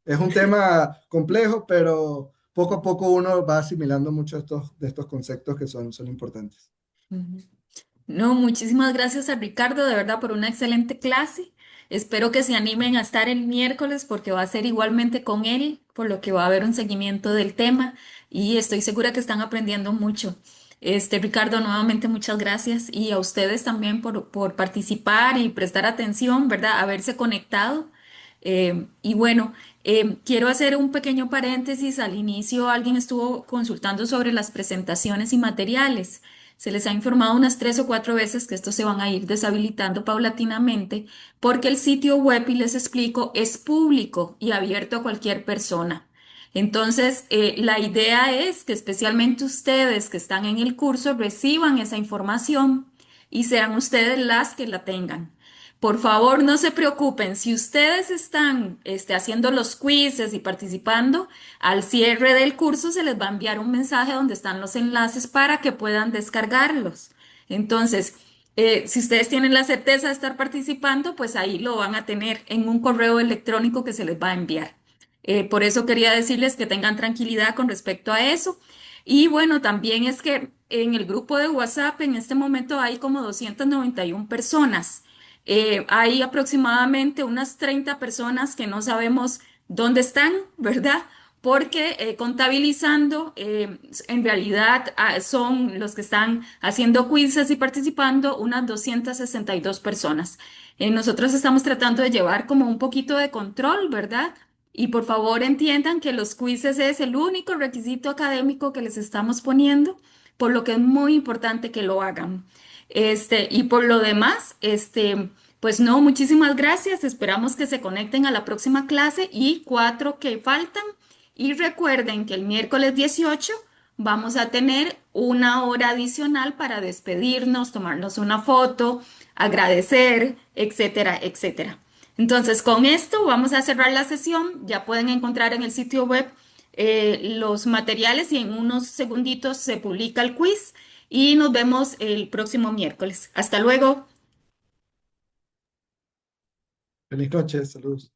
Es un tema complejo, pero poco a poco uno va asimilando muchos de estos conceptos que son importantes. ujú. No, muchísimas gracias a Ricardo, de verdad, por una excelente clase. Espero que se animen a estar el miércoles porque va a ser igualmente con él, por lo que va a haber un seguimiento del tema y estoy segura que están aprendiendo mucho. Ricardo, nuevamente muchas gracias y a ustedes también por participar y prestar atención, ¿verdad? Haberse conectado. Y bueno, quiero hacer un pequeño paréntesis. Al inicio alguien estuvo consultando sobre las presentaciones y materiales. Se les ha informado unas 3 o 4 veces que estos se van a ir deshabilitando paulatinamente porque el sitio web, y les explico, es público y abierto a cualquier persona. Entonces, la idea es que especialmente ustedes que están en el curso reciban esa información y sean ustedes las que la tengan. Por favor, no se preocupen. Si ustedes están haciendo los quizzes y participando, al cierre del curso se les va a enviar un mensaje donde están los enlaces para que puedan descargarlos. Entonces, si ustedes tienen la certeza de estar participando, pues ahí lo van a tener en un correo electrónico que se les va a enviar. Por eso quería decirles que tengan tranquilidad con respecto a eso. Y bueno, también es que en el grupo de WhatsApp en este momento hay como 291 personas. Hay aproximadamente unas 30 personas que no sabemos dónde están, ¿verdad? Porque contabilizando, en realidad son los que están haciendo quizzes y participando unas 262 personas. Nosotros estamos tratando de llevar como un poquito de control, ¿verdad? Y por favor entiendan que los quizzes es el único requisito académico que les estamos poniendo, por lo que es muy importante que lo hagan. Y por lo demás, pues no, muchísimas gracias. Esperamos que se conecten a la próxima clase y 4 que faltan. Y recuerden que el miércoles 18 vamos a tener una hora adicional para despedirnos, tomarnos una foto, agradecer, etcétera, etcétera. Entonces, con esto vamos a cerrar la sesión. Ya pueden encontrar en el sitio web los materiales y en unos segunditos se publica el quiz y nos vemos el próximo miércoles. Hasta luego. Feliz noche, saludos.